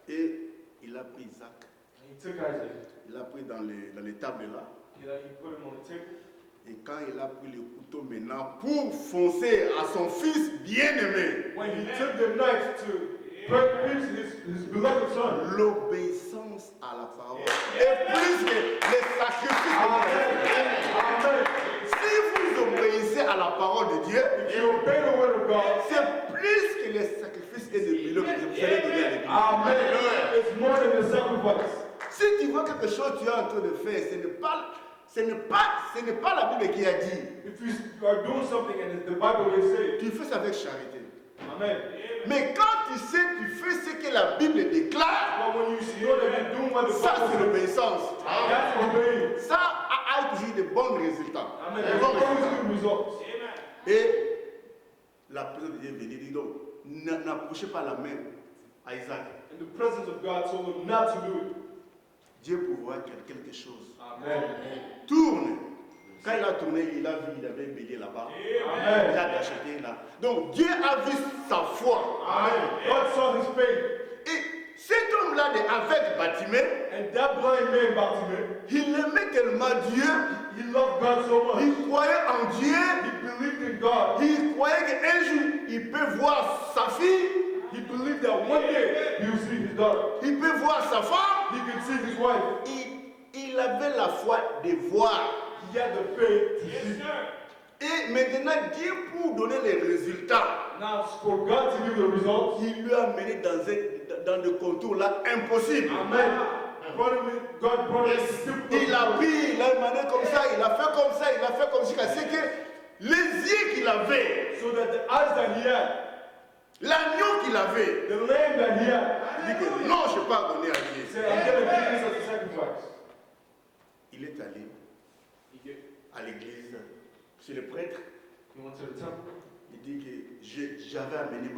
Speaker 4: Et il a pris Isaac.
Speaker 3: And he took Isaac.
Speaker 4: Il l'a pris dans les tables là.
Speaker 3: He put him on the table.
Speaker 4: Et quand il a pris le couteau maintenant pour foncer à son fils bien-aimé,
Speaker 3: When he took the knife to pierce his beloved son.
Speaker 4: l'obéissance à la parole est plus que les sacrifices.
Speaker 3: Amen.
Speaker 4: Si vous obéissez à la parole de Dieu,
Speaker 3: If you obey the word of God,
Speaker 4: c'est plus que les sacrifices et les millions que vous allez donner à l'église.
Speaker 3: amen. It's more than the sacrifice.
Speaker 4: Si tu vois quelque chose que tu es en train de faire, ce n'est pas la Bible qui a dit.
Speaker 3: If you are doing something and the Bible will say,
Speaker 4: Tu fais ça avec charité.
Speaker 3: amen.
Speaker 4: Mais quand tu sais, tu fais ce que la Bible déclare,
Speaker 3: But when you know that you're doing what the
Speaker 4: ça c'est
Speaker 3: Bible says,
Speaker 4: l'obéissance.
Speaker 3: that's obeying.
Speaker 4: Ça a toujours de bons résultats.
Speaker 3: Amen.
Speaker 4: De
Speaker 3: There's
Speaker 4: bons
Speaker 3: always
Speaker 4: résultats.
Speaker 3: good results.
Speaker 4: Et la présence de Dieu venait dit donc, n'approchez pas la main à Isaac.
Speaker 3: And the presence of God told him not to do it.
Speaker 4: Dieu pourra quelque chose.
Speaker 3: Amen.
Speaker 4: Tourne. Quand il a tourné, il a vu, il avait un bélier là-bas. Il
Speaker 3: Amen.
Speaker 4: a acheté là. Donc Dieu a vu sa foi.
Speaker 3: Amen. God saw his faith.
Speaker 4: Et cet homme-là avec Bartimée,
Speaker 3: And that blind man, Bartimaeus,
Speaker 4: il aimait tellement Dieu,
Speaker 3: he loved God so much.
Speaker 4: il croyait en Dieu,
Speaker 3: He believed in God.
Speaker 4: il croyait qu'un jour il peut voir sa fille,
Speaker 3: He believed that one day he would see his daughter.
Speaker 4: il peut voir sa femme.
Speaker 3: He could see his wife.
Speaker 4: Il avait la foi de voir.
Speaker 3: He had the faith to see.
Speaker 4: Et maintenant, Dieu pour donner les résultats,
Speaker 3: Now, for God to give the results,
Speaker 4: il lui a mené dans des contours là impossibles.
Speaker 3: amen. God brought him to
Speaker 4: Il a pris, il a mené comme ça, il a fait comme ça, il a fait comme ça. C'est que les yeux qu'il avait,
Speaker 3: so that the eyes that he had,
Speaker 4: l'agneau qu'il avait,
Speaker 3: the lamb that he had,
Speaker 4: il dit que non, je ne vais pas donner à
Speaker 3: he
Speaker 4: Dieu.
Speaker 3: said, I'm going to give this as a sacrifice.
Speaker 4: Il est allé
Speaker 3: He
Speaker 4: à l'église, chez le prêtre.
Speaker 3: went to the temple.
Speaker 4: Il dit que j'avais amené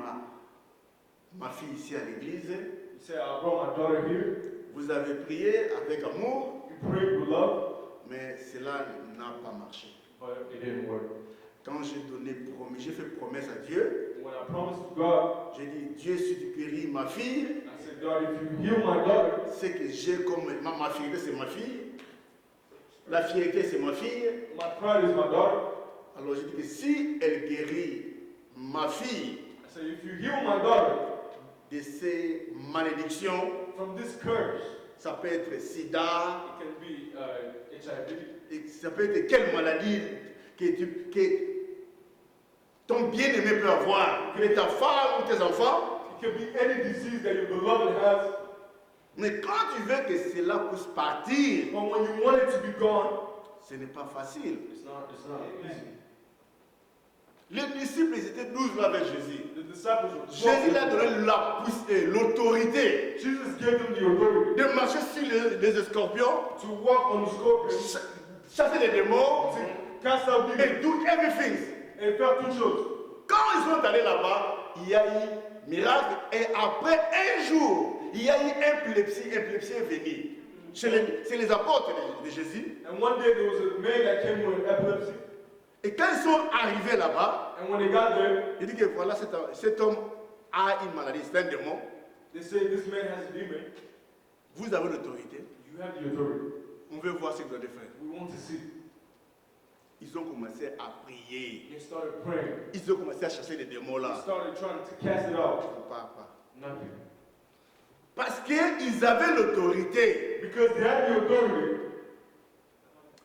Speaker 4: ma fille ici à l'église.
Speaker 3: He said, I brought my daughter here.
Speaker 4: Vous avez prié avec amour,
Speaker 3: You prayed with love,
Speaker 4: mais cela n'a pas marché.
Speaker 3: but it didn't work.
Speaker 4: Quand j'ai fait promesse à Dieu,
Speaker 3: When I promised to God,
Speaker 4: j'ai dit, Dieu, si tu guéris ma fille,
Speaker 3: I said, God, if you heal my daughter,
Speaker 4: c'est que j'ai comme ma fierté, c'est ma fille. La fierté, c'est ma fille.
Speaker 3: my pride is my daughter.
Speaker 4: Alors j'ai dit que si elle guérit ma fille
Speaker 3: I said, if you heal my daughter
Speaker 4: de ces malédictions,
Speaker 3: from this curse,
Speaker 4: ça peut être sida,
Speaker 3: it can be HIV,
Speaker 4: et ça peut être quelle maladie que ton bien-aimé peut avoir, que ta femme ou tes enfants.
Speaker 3: it can be any disease that your beloved has.
Speaker 4: Mais quand tu veux que cela puisse partir,
Speaker 3: But when you want it to be gone,
Speaker 4: ce n'est pas facile.
Speaker 3: it's not easy.
Speaker 4: Les disciples, ils étaient 12 là avec Jésus.
Speaker 3: The disciples were
Speaker 4: Jésus leur a donné l'autorité
Speaker 3: Jesus gave them the authority
Speaker 4: de marcher sur les scorpions,
Speaker 3: to walk on the scorpions,
Speaker 4: chasser les démons,
Speaker 3: to cast out demons,
Speaker 4: et do everything.
Speaker 3: et faire toutes choses.
Speaker 4: Quand ils sont allés là-bas, il y a eu miracle, et après un jour, il y a eu épilepsie est venue. C'est les apôtres de Jésus.
Speaker 3: And one day there was a man that came with epilepsy,
Speaker 4: Et quand ils sont arrivés là-bas,
Speaker 3: and when they got there,
Speaker 4: il dit que voilà, cet homme a une maladie, c'est un démon.
Speaker 3: they say this man has a demon.
Speaker 4: Vous avez l'autorité.
Speaker 3: You have the authority.
Speaker 4: On veut voir ce que vous allez faire.
Speaker 3: We want to see.
Speaker 4: Ils ont commencé à prier.
Speaker 3: They started praying.
Speaker 4: Ils ont commencé à chasser les démons
Speaker 3: They
Speaker 4: là.
Speaker 3: started trying to cast it out.
Speaker 4: Pas.
Speaker 3: Nothing.
Speaker 4: Parce qu'ils avaient l'autorité.
Speaker 3: Because they had the authority.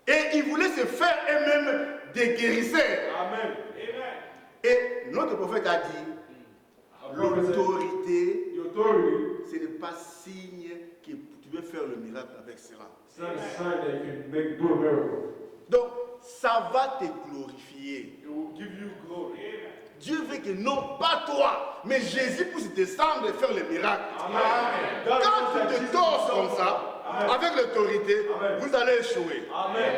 Speaker 4: Et ils voulaient se faire eux-mêmes des guérisseurs.
Speaker 3: Amen.
Speaker 4: Et notre prophète a dit,
Speaker 3: Our prophet said,
Speaker 4: l'autorité,
Speaker 3: the authority,
Speaker 4: ce n'est pas signe que tu veux faire le miracle avec cela.
Speaker 3: it's not a sign that you can do a miracle.
Speaker 4: Donc, ça va te glorifier.
Speaker 3: It will give you glory.
Speaker 4: Dieu veut que non pas toi, mais Jésus puisse descendre et faire le miracle.
Speaker 3: Amen. God
Speaker 4: Quand
Speaker 3: wants that
Speaker 4: tu te
Speaker 3: Jesus
Speaker 4: torses
Speaker 3: himself-
Speaker 4: comme ça,
Speaker 3: Amen.
Speaker 4: avec l'autorité,
Speaker 3: Amen.
Speaker 4: vous allez échouer.
Speaker 3: Amen.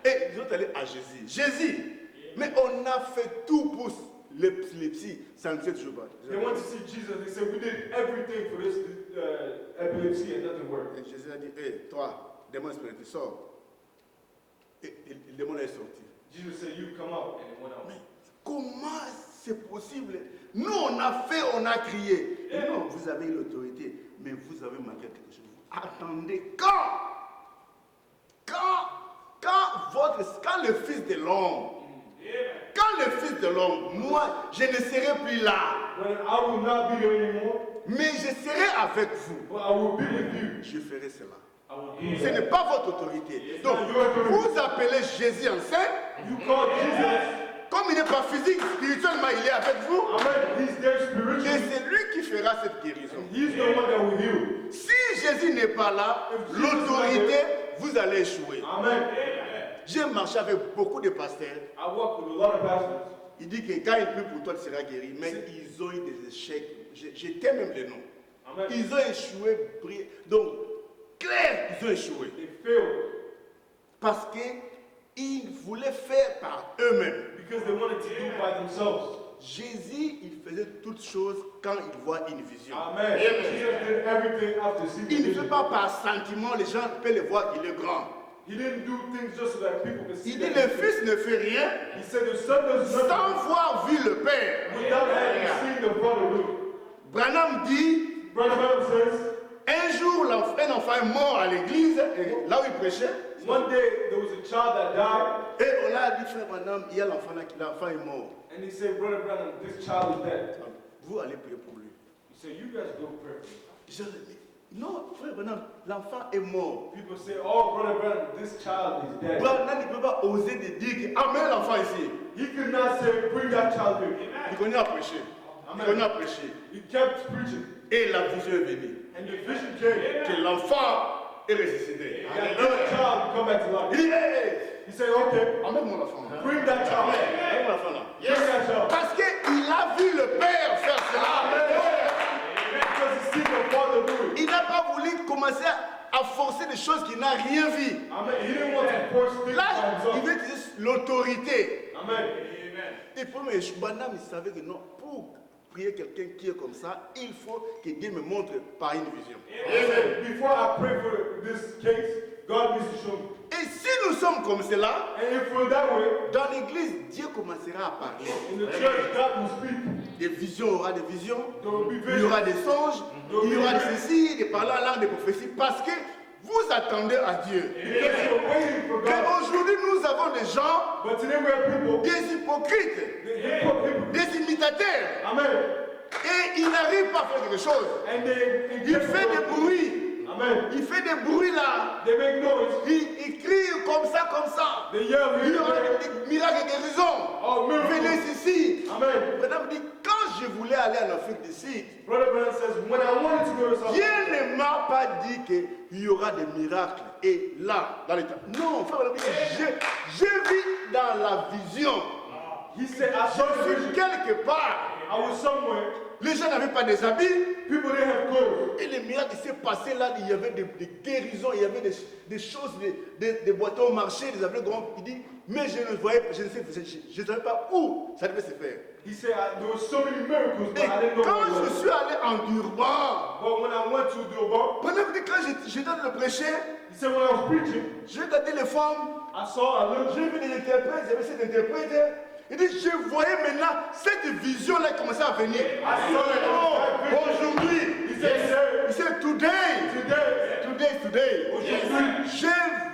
Speaker 4: Et ils sont allés à Jésus. Jésus, mais on a fait tout pour l'épilepsie, ça ne fait toujours pas.
Speaker 3: They went to see Jesus. They said, we did everything for this epilepsy and nothing worked.
Speaker 4: Et Jésus a dit, hé, toi, démon spirituel, sors. Et le démon est sorti.
Speaker 3: Jesus said, you come out, and it went out.
Speaker 4: Mais comment c'est possible? Nous, on a fait, on a crié. Et non, vous avez l'autorité, mais vous avez manqué quelque chose. Attendez, quand le Fils de l'homme, moi, je ne serai plus là,
Speaker 3: When I will not be there anymore,
Speaker 4: mais je serai avec vous.
Speaker 3: but I will be with you.
Speaker 4: Je ferai cela.
Speaker 3: I will be
Speaker 4: Ce
Speaker 3: there.
Speaker 4: n'est pas votre autorité. Donc, vous appelez Jésus enceint,
Speaker 3: You call Jesus.
Speaker 4: comme il n'est pas physique, spirituellement, il est avec vous.
Speaker 3: Amen. He's there
Speaker 4: Et
Speaker 3: spiritually.
Speaker 4: c'est lui qui fera cette guérison.
Speaker 3: He's the one that will heal.
Speaker 4: Si Jésus n'est pas là, l'autorité, vous allez échouer.
Speaker 3: Amen.
Speaker 4: J'ai marché avec beaucoup de pasteurs.
Speaker 3: I work with a lot of pastors.
Speaker 4: Il dit que quand il prie pour toi, tu seras guéri. Mais ils ont eu des échecs. J'étais même les noms.
Speaker 3: Amen.
Speaker 4: Ils ont échoué. Donc, clair, ils ont échoué.
Speaker 3: They failed
Speaker 4: Parce qu'ils voulaient faire par eux-mêmes.
Speaker 3: because they wanted to do it by themselves.
Speaker 4: Jésus, il faisait toutes choses quand il voit une vision.
Speaker 3: Amen. Jesus did everything after seeing the
Speaker 4: Il ne fait
Speaker 3: vision.
Speaker 4: pas par sentiment, les gens peuvent le voir qu'il est grand.
Speaker 3: He didn't do things just so that people could see
Speaker 4: Il dit
Speaker 3: that.
Speaker 4: le Fils ne fait rien
Speaker 3: He said the son does nothing
Speaker 4: sans voir vu le Père.
Speaker 3: without having seen the Father do.
Speaker 4: Branham dit,
Speaker 3: Brother Branham says,
Speaker 4: un jour un enfant est mort à l'église, et là où il prêchait,
Speaker 3: one day there was a child that died,
Speaker 4: et on a dit, frère Branham, il y a l'enfant là, l'enfant est mort.
Speaker 3: and he said, Brother Branham, this child is dead.
Speaker 4: Vous allez prier pour lui.
Speaker 3: He said, you guys go pray for me.
Speaker 4: Je lui dis, non, frère Branham, l'enfant est mort.
Speaker 3: People say, oh, Brother Branham, this child is dead.
Speaker 4: Branham ne peut pas oser de dire, amène l'enfant ici.
Speaker 3: He could not say, bring that child here.
Speaker 4: Il connaît à prêcher. Il connaît à prêcher.
Speaker 3: He kept preaching,
Speaker 4: Et la vision est venue.
Speaker 3: and the vision came.
Speaker 4: Que l'enfant est ressuscité.
Speaker 3: That this child come back to life.
Speaker 4: Il dit, hey,
Speaker 3: He said, okay,
Speaker 4: emmène-moi l'enfant.
Speaker 3: bring that child.
Speaker 4: Emmène l'enfant là.
Speaker 3: Bring that child.
Speaker 4: Parce qu'il a vu le Père faire cela.
Speaker 3: Because he seen the Father do it.
Speaker 4: Il n'a pas voulu commencer à forcer des choses qu'il n'a rien vu.
Speaker 3: Amen. He didn't want to force things
Speaker 4: Là,
Speaker 3: by
Speaker 4: il
Speaker 3: himself.
Speaker 4: veut utiliser l'autorité.
Speaker 3: Amen.
Speaker 4: Et pour moi, Branham, il savait que non, pour prier quelqu'un qui est comme ça, il faut que Dieu me montre par une vision.
Speaker 3: Amen. Before I pray for this case, God needs to show me.
Speaker 4: Et si nous sommes comme cela,
Speaker 3: And if we're that way,
Speaker 4: dans l'église, Dieu commencera à parler.
Speaker 3: in the church, God will speak.
Speaker 4: Des visions, il y aura des visions.
Speaker 3: There will be
Speaker 4: Il y aura
Speaker 3: visions.
Speaker 4: des songes. Il y aura de ceci, des paroles en langue, des prophéties. Parce que vous attendez à Dieu.
Speaker 3: Because you're waiting for
Speaker 4: Mais
Speaker 3: God.
Speaker 4: aujourd'hui, nous avons des gens,
Speaker 3: But today we have people,
Speaker 4: des hypocrites, des imitateurs.
Speaker 3: Amen.
Speaker 4: Et ils n'arrivent pas à faire quelque chose.
Speaker 3: And they
Speaker 4: Il fait des bruits.
Speaker 3: Amen.
Speaker 4: Il fait des bruits là.
Speaker 3: They make noise.
Speaker 4: Il crie comme ça, comme ça.
Speaker 3: They yell.
Speaker 4: Il y aura des miracles et guérisons.
Speaker 3: Oh, miracles.
Speaker 4: Venez ici.
Speaker 3: Amen.
Speaker 4: Madame dit, quand je voulais aller en Afrique du Sud,
Speaker 3: Brother Branham says, when I wanted to go to South
Speaker 4: Dieu ne m'a pas dit qu'il y aura des miracles. Et là, dans l'état. Non, frère, Branham dit, je vis dans la vision.
Speaker 3: he said, I saw
Speaker 4: Je
Speaker 3: the
Speaker 4: suis
Speaker 3: vision.
Speaker 4: quelque part.
Speaker 3: I was somewhere.
Speaker 4: Les gens n'avaient pas des habits.
Speaker 3: People didn't have clothes.
Speaker 4: Et les miracles qui s'est passé là, il y avait des guérisons, il y avait des choses, des boitons au marché, des aveugles. Il dit, mais je ne voyais pas, je ne savais pas où ça devait se faire.
Speaker 3: He said, there were so many miracles,
Speaker 4: Et
Speaker 3: but I didn't know
Speaker 4: quand
Speaker 3: what it
Speaker 4: je
Speaker 3: was.
Speaker 4: suis allé en Durban,
Speaker 3: But when I went to Durban,
Speaker 4: quand j'étais en train de prêcher,
Speaker 3: he said, when I was preaching,
Speaker 4: j'ai regardé les femmes,
Speaker 3: I looked,
Speaker 4: j'ai vu des interprètes, j'avais cet interprète. Il dit, je voyais maintenant cette vision-là commencer à venir. Aujourd'hui,
Speaker 3: he said, sir,
Speaker 4: il dit, today.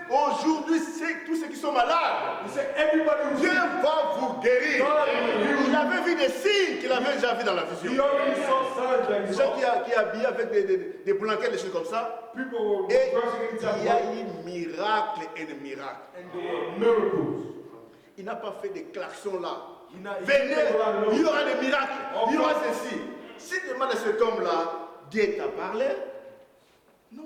Speaker 4: Aujourd'hui, c'est tous ceux qui sont malades.
Speaker 3: he said, everybody who's
Speaker 4: Dieu
Speaker 3: sick,
Speaker 4: va vous guérir. Il avait vu des signes qu'il avait déjà vu dans la
Speaker 3: he
Speaker 4: vision.
Speaker 3: already saw signs that he
Speaker 4: Des gens
Speaker 3: saw.
Speaker 4: qui habillés avec des blankets, des choses comme ça.
Speaker 3: People were
Speaker 4: Et
Speaker 3: dressing in type
Speaker 4: il y a
Speaker 3: of
Speaker 4: eu miracle et des miracles.
Speaker 3: and there were miracles.
Speaker 4: Il n'a pas fait des klaxons là.
Speaker 3: He not- he
Speaker 4: Venez,
Speaker 3: didn't go out
Speaker 4: il y
Speaker 3: alone.
Speaker 4: aura des miracles, il y aura ceci. Si tu demandes à cet homme-là, Dieu t'a parlé, non.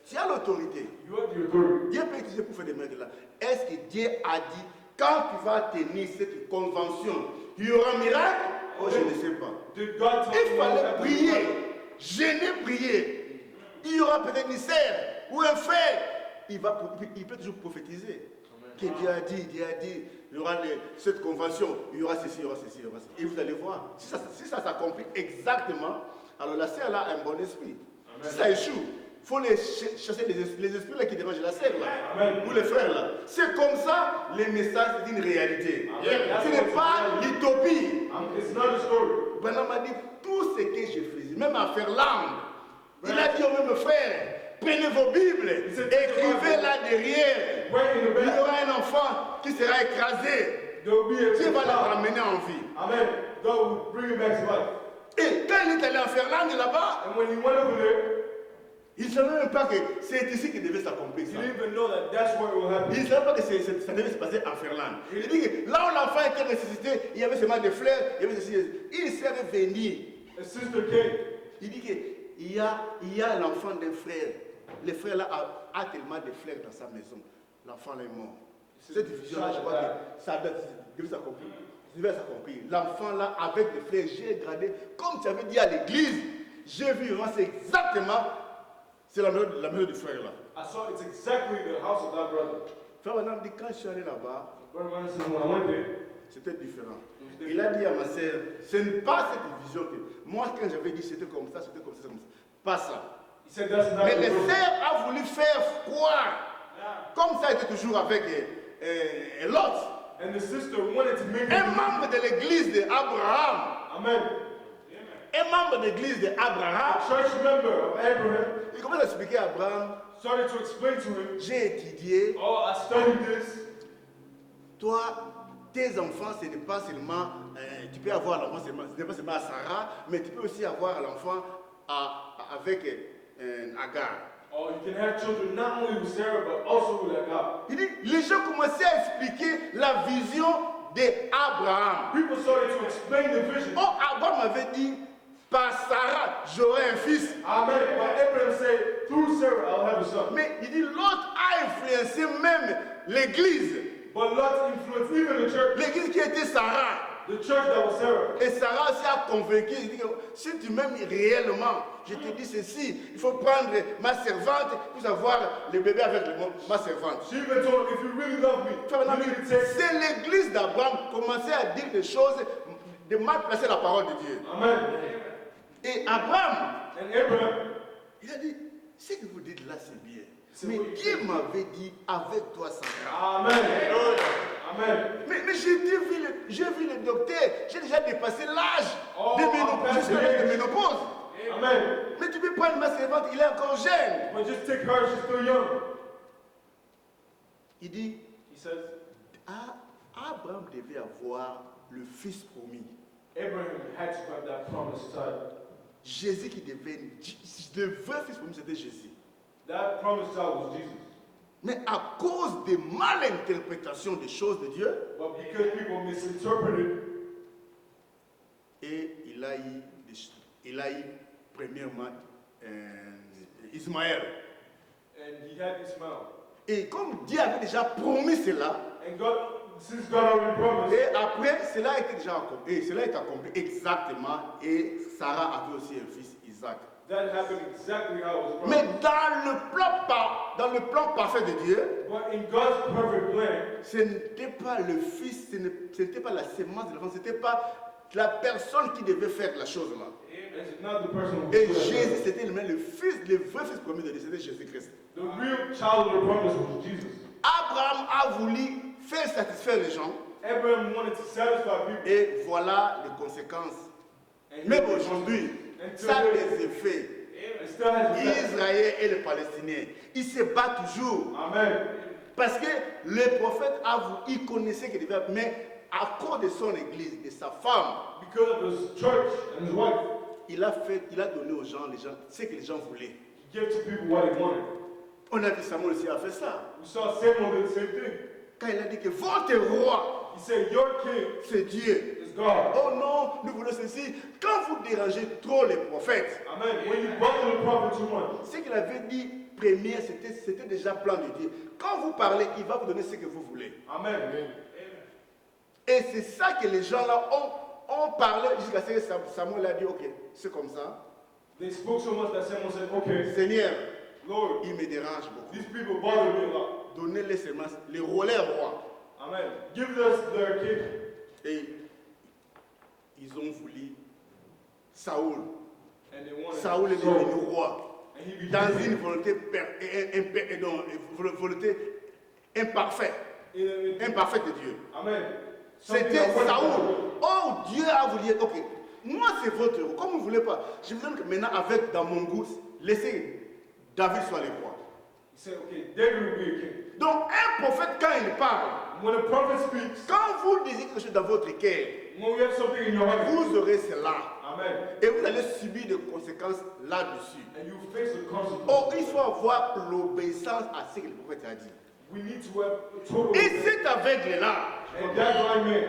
Speaker 4: Tu as l'autorité.
Speaker 3: You have the authority.
Speaker 4: Dieu peut utiliser pour faire des miracles là. Est-ce que Dieu a dit, quand tu vas tenir cette convention, il y aura un miracle? Oh, je ne sais pas.
Speaker 3: Did God tell
Speaker 4: Il
Speaker 3: you
Speaker 4: fallait
Speaker 3: that?
Speaker 4: prier, jeûner, prier. Il y aura peut-être une sœur ou un frère. Il peut toujours prophétiser. Que Dieu a dit, il y aura cette convention, il y aura ceci, il y aura ceci, il y aura ceci. Et vous allez voir, si ça s'accomplit exactement, alors la sœur là a un bon esprit. Si ça échoue, il faut chasser les esprits là qui dérangent la sœur là, ou les frères là. C'est comme ça, les messages, c'est une réalité. Ce n'est pas l'utopie.
Speaker 3: It's not a story.
Speaker 4: Branham m'a dit, tout ce que je faisais, même à faire langue, il a dit aux mêmes frères, prenez vos Bibles, écrivez là derrière. Il y aura un enfant qui sera écrasé.
Speaker 3: There will be a
Speaker 4: Dieu va le
Speaker 3: child.
Speaker 4: ramener en vie.
Speaker 3: Amen. God will bring him back to life.
Speaker 4: Et quand il est allé en Finlande là-bas,
Speaker 3: And when he went over there,
Speaker 4: il ne savait même pas que c'est ici qu'il devait s'accomplir
Speaker 3: he
Speaker 4: ça.
Speaker 3: didn't even know that that's where it will happen.
Speaker 4: Il ne savait pas que ça devait se passer en Finlande. Il dit que là où l'enfant était ressuscité, il y avait seulement des fleurs, il y avait ceci. Il s'est revenu.
Speaker 3: A sister came.
Speaker 4: Il dit qu'il y a l'enfant d'un frère. Le frère là a tellement de fleurs dans sa maison. L'enfant est mort. Cette division-là, je crois que ça devait s'accomplir. L'enfant là, avec les fleurs, j'ai regardé, comme tu avais dit à l'église, j'ai vu, c'est exactement, c'est la maison du frère là.
Speaker 3: I saw it's exactly the house of that brother.
Speaker 4: Frère Branham dit, quand je suis allé là-bas,
Speaker 3: Brother Branham said, when I went there,
Speaker 4: c'était différent. Il a dit à ma sœur, ce n'est pas cette vision que, moi quand j'avais dit c'était comme ça, c'était comme ça, comme ça. Pas ça.
Speaker 3: he said that's not
Speaker 4: Mais
Speaker 3: the
Speaker 4: le
Speaker 3: story.
Speaker 4: frère a voulu faire croire, comme ça était toujours avec Lot,
Speaker 3: And the sister wanted to make
Speaker 4: un
Speaker 3: him.
Speaker 4: membre de l'église d'Abraham,
Speaker 3: Amen.
Speaker 4: un membre de l'église d'Abraham,
Speaker 3: A church member of Abraham
Speaker 4: il commence à expliquer à Abraham,
Speaker 3: started to explain to him,
Speaker 4: j'ai étudié,
Speaker 3: oh, I studied this.
Speaker 4: toi, tes enfants, ce n'est pas seulement, tu peux avoir l'enfant, ce n'est pas seulement à Sarah, mais tu peux aussi avoir l'enfant avec Agar.
Speaker 3: Oh, you can have children not only with Sarah, but also with Agar.
Speaker 4: Il dit, les gens commençaient à expliquer la vision d'Abraham.
Speaker 3: People started to explain the vision.
Speaker 4: Oh, Abraham avait dit, par Sarah, j'aurai un fils.
Speaker 3: Amen. But Abraham said, through Sarah, I'll have a son.
Speaker 4: Mais il dit, l'autre a influencé même l'église.
Speaker 3: But Lot influenced even the church.
Speaker 4: L'église qui était Sarah.
Speaker 3: The church that was Sarah.
Speaker 4: Et Sarah s'est convaincue. Il dit que si tu m'aimes réellement, je te dis ceci, il faut prendre ma servante pour avoir le bébé avec ma servante.
Speaker 3: She even told him, if you really love me, you need to take.
Speaker 4: C'est l'église d'Abraham qui commençait à dire des choses, de mal placer la parole de Dieu.
Speaker 3: Amen.
Speaker 4: Et Abraham,
Speaker 3: And Abraham,
Speaker 4: il a dit, ce que vous dites là, c'est bien.
Speaker 2: what you
Speaker 4: Dieu
Speaker 2: say.
Speaker 4: m'avait dit, avec toi, ça ira.
Speaker 2: Amen. Amen.
Speaker 4: Mais j'ai vu le docteur, j'ai déjà dépassé l'âge
Speaker 2: Oh,
Speaker 4: de ménopause,
Speaker 2: I'm
Speaker 4: jusqu'à
Speaker 2: past
Speaker 4: l'âge de
Speaker 2: the age.
Speaker 4: ménopause.
Speaker 2: Amen.
Speaker 4: Mais tu peux prendre ma servante, il est encore jeune.
Speaker 2: But just take her, she's still young.
Speaker 4: Il dit,
Speaker 2: He says,
Speaker 4: Abraham devait avoir le fils promis.
Speaker 2: Abraham had to have that promised son.
Speaker 4: Jésus qui devait, le vrai fils promis, c'était Jésus.
Speaker 2: That promised child was Jesus.
Speaker 4: Mais à cause des mal interprétations des choses de Dieu,
Speaker 2: But because people misinterpreted,
Speaker 4: et il a eu premièrement Ismaël.
Speaker 2: and he had Ishmael.
Speaker 4: Et comme Dieu avait déjà promis cela,
Speaker 2: And God, since God already promised,
Speaker 4: et après cela a été déjà accompli, et cela est accompli exactement, et Sarah avait aussi un fils, Isaac.
Speaker 2: that happened exactly how it was
Speaker 4: Mais
Speaker 2: promised.
Speaker 4: dans le plan parfait de Dieu,
Speaker 2: But in God's perfect plan,
Speaker 4: ce n'était pas le fils, ce n'était pas la sémence de l'enfant, ce n'était pas la personne qui devait faire la chose là.
Speaker 2: it's not the person who
Speaker 4: Et
Speaker 2: was
Speaker 4: Jésus, c'était le fils, le vrai fils promis de Dieu, c'était Jésus-Christ.
Speaker 2: The real child of the promise was Jesus.
Speaker 4: Abraham a voulu faire satisfaire les gens,
Speaker 2: Abraham wanted to satisfy people.
Speaker 4: et voilà les conséquences.
Speaker 2: And
Speaker 4: Même aujourd'hui, ça a des effets.
Speaker 2: it still has effect.
Speaker 4: Israël et les Palestiniens, ils se battent toujours.
Speaker 2: Amen.
Speaker 4: Parce que le prophète il connaissait qu'il devait, mais à cause de son église, de sa femme,
Speaker 2: Because of his church and his wife,
Speaker 4: il a donné aux gens, ce que les gens voulaient.
Speaker 2: he gave to people what he wanted.
Speaker 4: On a vu Samuel aussi a fait ça.
Speaker 2: We saw Samuel do the same thing.
Speaker 4: Quand il a dit que votre roi,
Speaker 2: He said, your king
Speaker 4: c'est Dieu.
Speaker 2: is God.
Speaker 4: Oh non, nous voulons ceci. Quand vous dérangez trop les prophètes,
Speaker 2: Amen. When you bother the prophet too much,
Speaker 4: ce qu'il avait dit premier, c'était déjà plan de Dieu. Quand vous parlez, il va vous donner ce que vous voulez.
Speaker 2: Amen.
Speaker 4: Et c'est ça que les gens là ont parlé jusqu'à ce que Samuel a dit, ok, c'est comme ça.
Speaker 2: They spoke so much that Samuel said, okay,
Speaker 4: Seigneur,
Speaker 2: Lord,
Speaker 4: il me dérange beaucoup.
Speaker 2: these people bother me a lot.
Speaker 4: Donnez-les seulement les relais rois.
Speaker 2: Amen. Give us their king.
Speaker 4: Et ils ont voulu Saoul.
Speaker 2: And they wanted
Speaker 4: Saoul est
Speaker 2: Saul.
Speaker 4: devenu roi.
Speaker 2: And he
Speaker 4: Dans
Speaker 2: became
Speaker 4: une volonté, volonté imparfaite de Dieu.
Speaker 2: Amen. Something
Speaker 4: C'était
Speaker 2: that wasn't
Speaker 4: Saoul.
Speaker 2: possible.
Speaker 4: Oh, Dieu a voulu, ok, moi c'est votre roi. Comme vous ne voulez pas, je vous donne que maintenant, avec dans mon goût, laissez David soit le roi.
Speaker 2: He said, okay, David will be a king.
Speaker 4: Donc, un prophète, quand il parle,
Speaker 2: When a prophet speaks,
Speaker 4: quand vous désirez quelque chose dans votre cœur,
Speaker 2: when you have something in your heart,
Speaker 4: vous aurez cela.
Speaker 2: Amen.
Speaker 4: Et vous allez subir des conséquences là-dessus.
Speaker 2: And you face the consequences.
Speaker 4: Oh, il faut avoir l'obéissance à ce que le prophète a dit.
Speaker 2: We need to have total
Speaker 4: Et
Speaker 2: obedience.
Speaker 4: cet aveugle-là,
Speaker 2: And that blind man,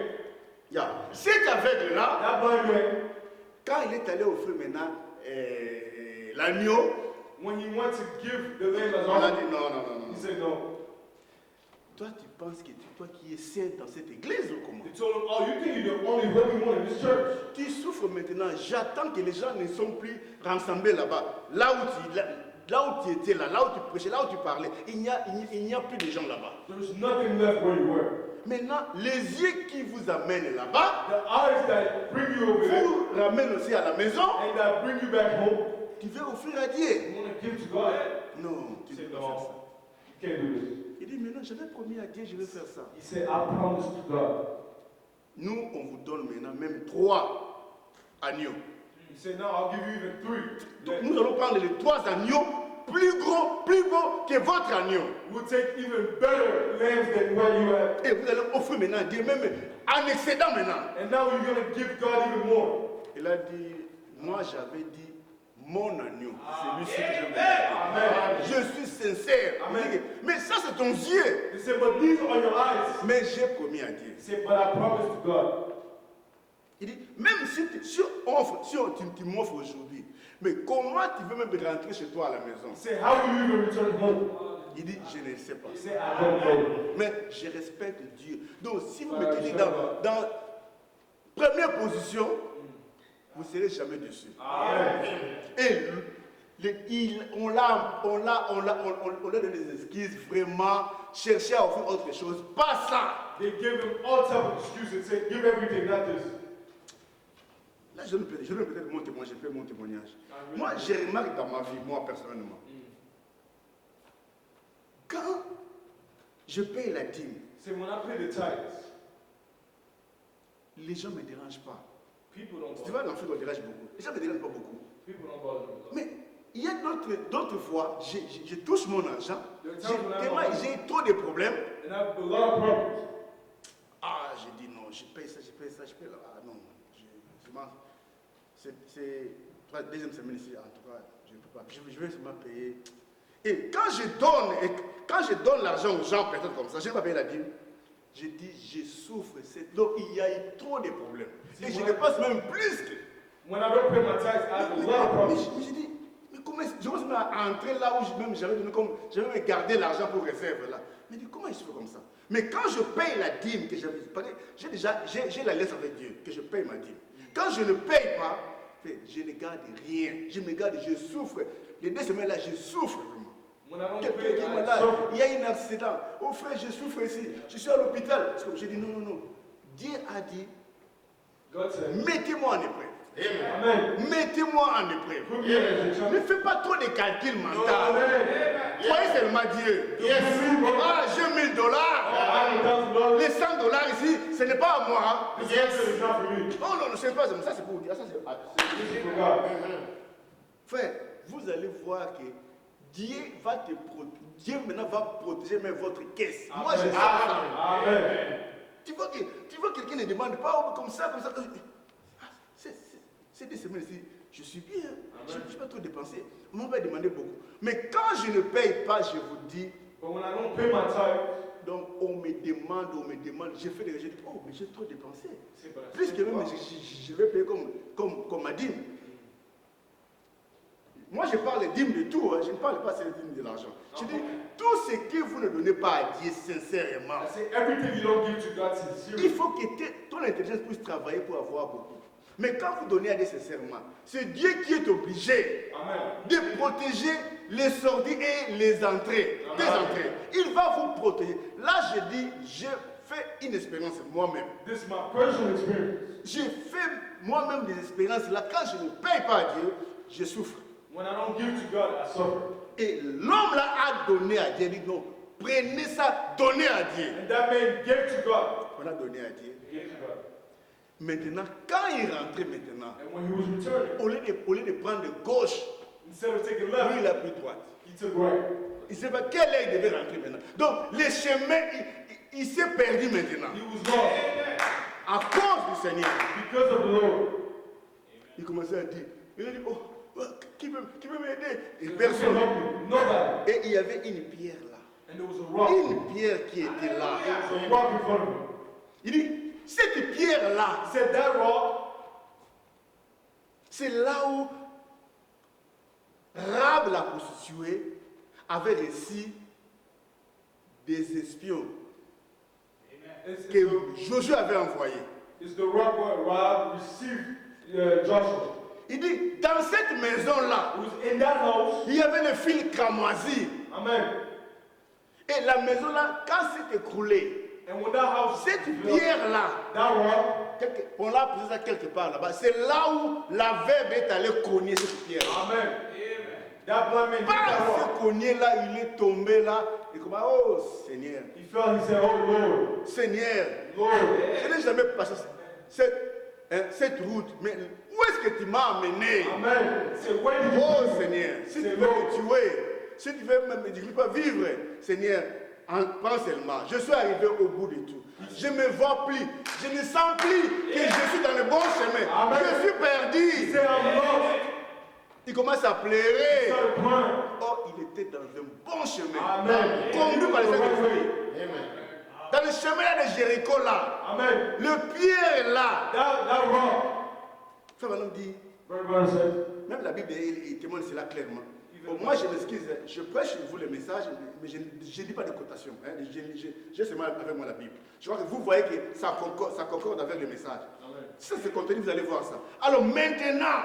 Speaker 4: cet aveugle-là,
Speaker 2: that blind man,
Speaker 4: quand il est allé offrir maintenant l'agneau,
Speaker 2: when he went to give the lamb as
Speaker 4: on a
Speaker 2: offering,
Speaker 4: dit non, non, non,
Speaker 2: he
Speaker 4: non.
Speaker 2: said no.
Speaker 4: Toi, tu penses que toi qui es saint dans cette église ou comment?
Speaker 2: They told him, oh, you think you're the only holy one in this church?
Speaker 4: Tu souffres maintenant. J'attends que les gens ne sont plus rassemblés là-bas. Là où tu étais, là où tu prêchais, là où tu parlais, il n'y a plus de gens là-bas.
Speaker 2: There's nothing left where you were.
Speaker 4: Maintenant, les yeux qui vous amènent là-bas,
Speaker 2: The eyes that bring you over there
Speaker 4: vous ramènent aussi à la maison.
Speaker 2: and that bring you back home,
Speaker 4: Tu veux offrir à Dieu.
Speaker 2: you want to give to God.
Speaker 4: Non, tu
Speaker 2: He
Speaker 4: ne
Speaker 2: said,
Speaker 4: peux pas faire ça.
Speaker 2: no, you can't do this.
Speaker 4: Il dit, mais non, j'avais promis à Dieu, je vais faire ça.
Speaker 2: He said, I promise to God.
Speaker 4: Nous, on vous donne maintenant même 3 agneaux.
Speaker 2: He said, now I'll give you even 3.
Speaker 4: Donc, nous allons prendre les 3 agneaux plus gros, plus beaux que votre agneau.
Speaker 2: We'll take even better lambs than what you have.
Speaker 4: Et vous allez offrir maintenant à Dieu, même en excédent maintenant.
Speaker 2: And now you're going to give God even more.
Speaker 4: Il a dit, moi j'avais dit, mon agneau, c'est celui-ci que je veux.
Speaker 2: Amen.
Speaker 4: Je suis sincère.
Speaker 2: Amen.
Speaker 4: Il dit, mais ça c'est ton yeux.
Speaker 2: He said, but these are your eyes.
Speaker 4: Mais j'ai promis à Dieu.
Speaker 2: He said, but I promise to God.
Speaker 4: Il dit, même si tu m'offres aujourd'hui, mais comment tu veux même rentrer chez toi à la maison?
Speaker 2: He said, how will you even return home?
Speaker 4: Il dit, je ne sais pas.
Speaker 2: He said, I don't know.
Speaker 4: Mais je respecte Dieu. Donc si vous me tenez dans première position, vous ne serez jamais dessus.
Speaker 2: Amen.
Speaker 4: Et on l'a donné des excuses, vraiment, chercher à offrir autre chose. Pas ça.
Speaker 2: They gave him all type of excuses and said, give everything, not this.
Speaker 4: Là, je donne peut-être mon témoignage, je fais mon témoignage. Moi, je remarque dans ma vie, moi, personnellement, je paye la dîme.
Speaker 3: Say, when I pay the tithes,
Speaker 4: Les gens ne me dérangent pas.
Speaker 3: people don't
Speaker 4: Tu vois,
Speaker 3: bother.
Speaker 4: l'Afrique me dérange beaucoup. Les gens ne me dérangent pas beaucoup.
Speaker 3: People don't bother me.
Speaker 4: Mais il y a d'autres fois, je touche mon argent. J'ai trop de problèmes.
Speaker 3: And I have a lot of problems.
Speaker 4: Ah, j'ai dit non, je paye ça, je paye ça, je paye là. Ah non, c'est la deuxième semaine ici, en tout cas, je ne peux pas. Je vais seulement payer. Et quand je donne l'argent aux gens, peut-être comme ça, je ne vais pas payer la dîme. Je dis, je souffre. Donc il y a eu trop de problèmes. Et je dépasse même plus que.
Speaker 3: When I don't pay my tithes, I have a lot of problems.
Speaker 4: Mais je dis, mais comment je me suis entrer là où j'avais donné comme, j'avais même gardé l'argent pour réserve là. Mais dis, comment je fais comme ça? Mais quand je paye la dîme que j'avais, j'ai la lettre avec Dieu, que je paye ma dîme. Quand je ne paye pas, je ne garde rien. Je me garde, je souffre. Les 2 semaines là, je souffre vraiment.
Speaker 3: When I don't
Speaker 4: Quelqu'un
Speaker 3: pay,
Speaker 4: qui est
Speaker 3: I
Speaker 4: malade,
Speaker 3: suffer.
Speaker 4: il y a un accident. Oh frère, je souffre ici. Je suis à l'hôpital. J'ai dit non. Dieu a dit,
Speaker 3: God said,
Speaker 4: mettez-moi en épreuve.
Speaker 3: Amen.
Speaker 4: Mettez-moi en épreuve.
Speaker 3: Put me in a
Speaker 4: Ne
Speaker 3: challenge.
Speaker 4: fais pas trop de calculs mentaux.
Speaker 3: Amen.
Speaker 4: Croyez seulement Dieu. Ah, j'ai $1000.
Speaker 3: $100,000.
Speaker 4: Les $100 ici, ce n'est pas à moi.
Speaker 3: This answer is not for me.
Speaker 4: Non, ce n'est pas ça. Ça, c'est pour dire. Ça, c'est...
Speaker 3: This is for God.
Speaker 4: Frère, vous allez voir que Dieu va te protéger. Dieu maintenant va protéger même votre caisse. Moi, je sais ça.
Speaker 3: Amen.
Speaker 4: Tu vois quelqu'un ne demande pas comme ça. Ah, c'est 2 semaines ici. Je suis bien. Je ne vais pas trop dépenser. On va demander beaucoup. Mais quand je ne paye pas, je vous dis,
Speaker 3: But when I don't pay my tithes,
Speaker 4: donc on me demande. J'ai fait des rejets. Oh, mais j'ai trop dépensé.
Speaker 3: c'est pas
Speaker 4: Plus que même je vais payer comme ma dîme. Moi, je parle de dîme de tout. Hein. Je ne parle pas de dîme de l'argent. Je dis, tout ce que vous ne donnez pas à Dieu sincèrement,
Speaker 3: I say everything you don't give to God
Speaker 4: il
Speaker 3: sincerely.
Speaker 4: faut que ton intelligence puisse travailler pour avoir beaucoup. Mais quand vous donnez à Dieu sincèrement, c'est Dieu qui est obligé
Speaker 3: Amen.
Speaker 4: de protéger les sorties et les entrées. Des entrées. Il va vous protéger. Là, je dis, je fais une expérience moi-même.
Speaker 3: This is my personal experience.
Speaker 4: J'ai fait moi-même des expériences là. Quand je ne paye pas à Dieu, je souffre.
Speaker 3: When I don't give to God, I suffer.
Speaker 4: Et l'homme là a donné à Dieu. Il dit non, prenez ça, donnez à Dieu.
Speaker 3: And that man gave to God.
Speaker 4: On a donné à Dieu.
Speaker 3: He gave to God.
Speaker 4: Maintenant, quand il rentrait maintenant,
Speaker 3: And when he was returning,
Speaker 4: au lieu de prendre de gauche,
Speaker 3: instead of taking
Speaker 4: lui
Speaker 3: left,
Speaker 4: il a pris droite.
Speaker 3: he took right.
Speaker 4: Il ne sait pas quelle heure il devait rentrer maintenant. Donc, les chemins, il s'est perdu maintenant.
Speaker 3: He was lost
Speaker 4: À cause du Seigneur.
Speaker 3: because of the Lord.
Speaker 4: Il commençait à dire, il a dit, oh, qui peut m'aider? Et
Speaker 3: Who can
Speaker 4: personne.
Speaker 3: help me? Nobody.
Speaker 4: Et il y avait une pierre là.
Speaker 3: And there was a rock.
Speaker 4: Une pierre qui était là.
Speaker 3: There was a rock in front of him.
Speaker 4: Il dit, cette pierre là,
Speaker 3: He said that rock,
Speaker 4: c'est là où Rahab la prostituée avait reçu des espions que Josué avait envoyés.
Speaker 3: is the rock where Rahab received Joshua.
Speaker 4: Il dit, dans cette maison-là,
Speaker 3: It was in that house.
Speaker 4: il y avait le fil cramoisi.
Speaker 3: Amen.
Speaker 4: Et la maison-là, quand s'est écroulée,
Speaker 3: And when that house,
Speaker 4: cette pierre-là,
Speaker 3: that rock,
Speaker 4: on l'a posé ça quelque part là-bas, c'est là où la veuve est allée cogner cette pierre.
Speaker 3: Amen. That blind man hit that
Speaker 4: Par
Speaker 3: rock.
Speaker 4: ce cogner là, il est tombé là. Et comme, oh Seigneur,
Speaker 3: He fell. He said, "Oh Lord,
Speaker 4: Seigneur,
Speaker 3: Lord,
Speaker 4: je n'ai jamais passé cette route, mais où est-ce que tu m'as amené?
Speaker 3: Amen." He said, "Where did you
Speaker 4: Oh
Speaker 3: go?"
Speaker 4: Seigneur, si tu veux me tuer, si tu veux me dire pas vivre, Seigneur, prends seulement. Je suis arrivé au bout de tout. Je ne me vois plus. Je ne sens plus que je suis dans le bon chemin.
Speaker 3: Amen.
Speaker 4: Je suis
Speaker 3: He
Speaker 4: perdu.
Speaker 3: said, "I'm lost."
Speaker 4: Il commence à
Speaker 3: He
Speaker 4: pleurer.
Speaker 3: started crying.
Speaker 4: Oh, il était dans un bon chemin.
Speaker 3: Amen.
Speaker 4: Conduit par les
Speaker 3: The right
Speaker 4: Saint-Esprit.
Speaker 3: way.
Speaker 4: Dans le chemin là de Jéricho là.
Speaker 3: Amen.
Speaker 4: Le pierre là.
Speaker 3: That rock.
Speaker 4: Frère Manon dit,
Speaker 3: Brother Brown said,
Speaker 4: même la Bible il témoigne cela clairement. Bon, moi je m'excuse, je prêche chez vous le message, mais je ne dis pas de cotation. Hein, j'ai seulement avec moi la Bible. Je crois que vous voyez que ça concorde avec le message.
Speaker 3: Amen.
Speaker 4: Si ça se continue, vous allez voir ça. Alors maintenant,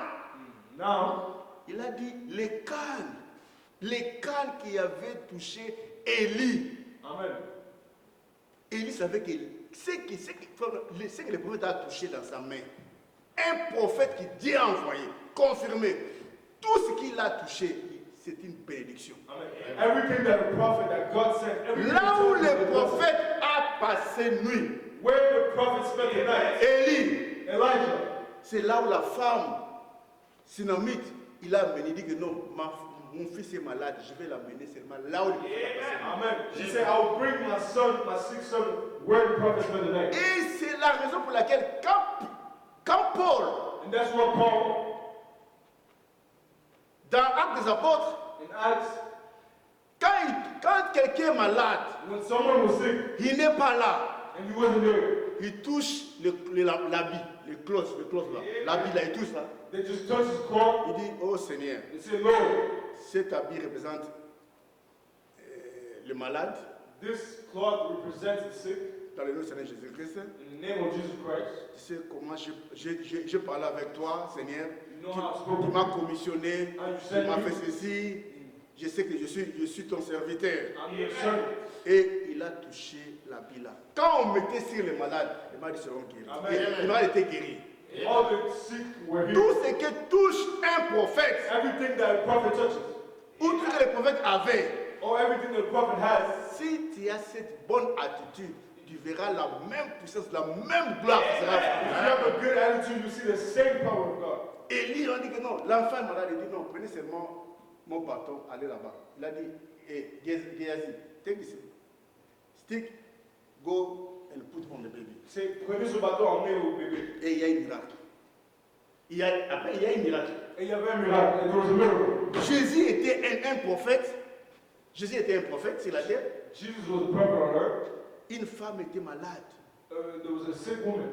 Speaker 3: Now,
Speaker 4: il a dit les cannes qui avaient touché Élie.
Speaker 3: Amen.
Speaker 4: Élie savait que ce que le prophète a touché dans sa main, un prophète qui Dieu a envoyé, confirmé, tout ce qu'il a touché, c'est une bénédiction.
Speaker 3: Amen. Everything that the prophet that God sent, everything
Speaker 4: Là où
Speaker 3: that
Speaker 4: le
Speaker 3: God
Speaker 4: passé nuit?
Speaker 3: Where the prophet spent the night?
Speaker 4: Élie,
Speaker 3: Elijah.
Speaker 4: c'est là où la femme Sunamite, il a amené, il dit que non, mon fils est malade, je vais l'amener seulement là où le prophète a passé la nuit.
Speaker 3: Amen. She said, I will bring my son, my sick son, where the prophet spent the night.
Speaker 4: Et c'est la raison pour laquelle quand Paul,
Speaker 3: And that's what Paul,
Speaker 4: dans Actes des Apôtres,
Speaker 3: in Acts,
Speaker 4: quand quelqu'un est malade,
Speaker 3: when someone was sick
Speaker 4: il n'est pas là,
Speaker 3: and he wasn't there,
Speaker 4: il touche l'habit, les closes là, l'habit là, il touche là.
Speaker 3: they just touched his cloth.
Speaker 4: Il dit, oh Seigneur,
Speaker 3: They said, Lord,
Speaker 4: cet habit représente le malade,
Speaker 3: this cloth represents the sick.
Speaker 4: dans le nom du Seigneur Jésus-Christ.
Speaker 3: In the name of Jesus Christ.
Speaker 4: Tu sais comment je parle avec toi, Seigneur.
Speaker 3: You know how
Speaker 4: Tu
Speaker 3: to
Speaker 4: m'as commissionné,
Speaker 3: How you
Speaker 4: tu
Speaker 3: send
Speaker 4: m'as
Speaker 3: me.
Speaker 4: fait ceci. Je sais que je suis ton serviteur.
Speaker 3: I'm your servant.
Speaker 4: Et il a touché l'habit là. Quand on mettait sur les malades, les malades seront guéris.
Speaker 3: Amen.
Speaker 4: Les malades étaient guéris.
Speaker 3: All the sick were healed.
Speaker 4: Tout ce qui touche un prophète,
Speaker 3: Everything that a prophet touches,
Speaker 4: ou tout ce que le prophète avait,
Speaker 3: or everything that a prophet has,
Speaker 4: si tu as cette bonne attitude, tu verras la même puissance, la même gloire qui sera
Speaker 3: if you have a good attitude, you see the same power of God.
Speaker 4: Élie, on dit que non, l'enfant est malade, il dit non, prenez seulement mon bâton, allez là-bas. Il a dit, Géasi, take this stick, go and put on the baby.
Speaker 3: C'est prenez ce bâton, emmenez au bébé.
Speaker 4: Et il y a un miracle. Après, il y a un miracle.
Speaker 3: Et il y avait un miracle. And there was a miracle.
Speaker 4: Jésus était un prophète. Jésus était un prophète sur la terre.
Speaker 3: Jesus was a prophet on earth.
Speaker 4: Une femme était malade.
Speaker 3: There was a sick woman,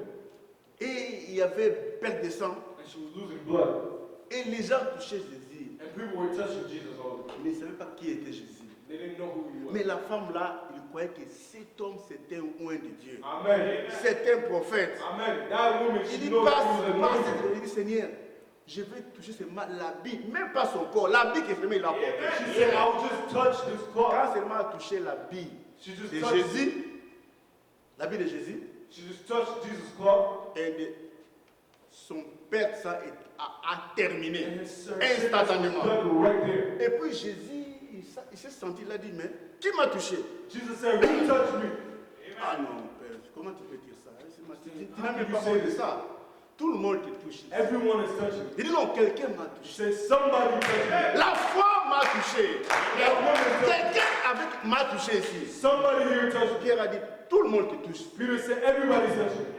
Speaker 4: Et il y avait perte de sang.
Speaker 3: and she was losing blood.
Speaker 4: Et les gens touchaient Jésus.
Speaker 3: And people were touching Jesus all the time.
Speaker 4: Ils ne savaient pas qui était Jésus.
Speaker 3: They didn't know who he was.
Speaker 4: Mais la femme là, il croyait que cet homme c'était un oint de Dieu.
Speaker 3: Amen.
Speaker 4: C'est un prophète.
Speaker 3: Amen. That woman,
Speaker 4: Il
Speaker 3: she
Speaker 4: dit,
Speaker 3: knows that he
Speaker 4: passe,
Speaker 3: was anointed.
Speaker 4: il dit, Seigneur, je vais toucher seulement l'habit, même pas son corps, l'habit que seulement il a porté.
Speaker 3: She said, I will just touch this cloth.
Speaker 4: Quand seulement a touché l'habit
Speaker 3: She just
Speaker 4: de
Speaker 3: touched,
Speaker 4: Jésus, l'habit de Jésus,
Speaker 3: she just touched Jesus' cloth.
Speaker 4: et son père sang a terminé
Speaker 3: And his
Speaker 4: instantanément.
Speaker 3: blood right there.
Speaker 4: Et puis Jésus, il s'est senti, il a dit, mais qui m'a touché?
Speaker 3: Jesus said, who touched me?
Speaker 4: Ah non, père, comment tu peux dire ça? Tu n'as même pas parlé de ça. Tout le monde te touche.
Speaker 3: Everyone is touching.
Speaker 4: Il dit non, quelqu'un m'a
Speaker 3: She
Speaker 4: touché.
Speaker 3: said, somebody touched me.
Speaker 4: La foi m'a touché.
Speaker 3: That woman touched me.
Speaker 4: Quelqu'un m'a touché ici.
Speaker 3: Somebody here touched me.
Speaker 4: Pierre a dit, tout le monde te touche.
Speaker 3: Peter said, everybody's touching me.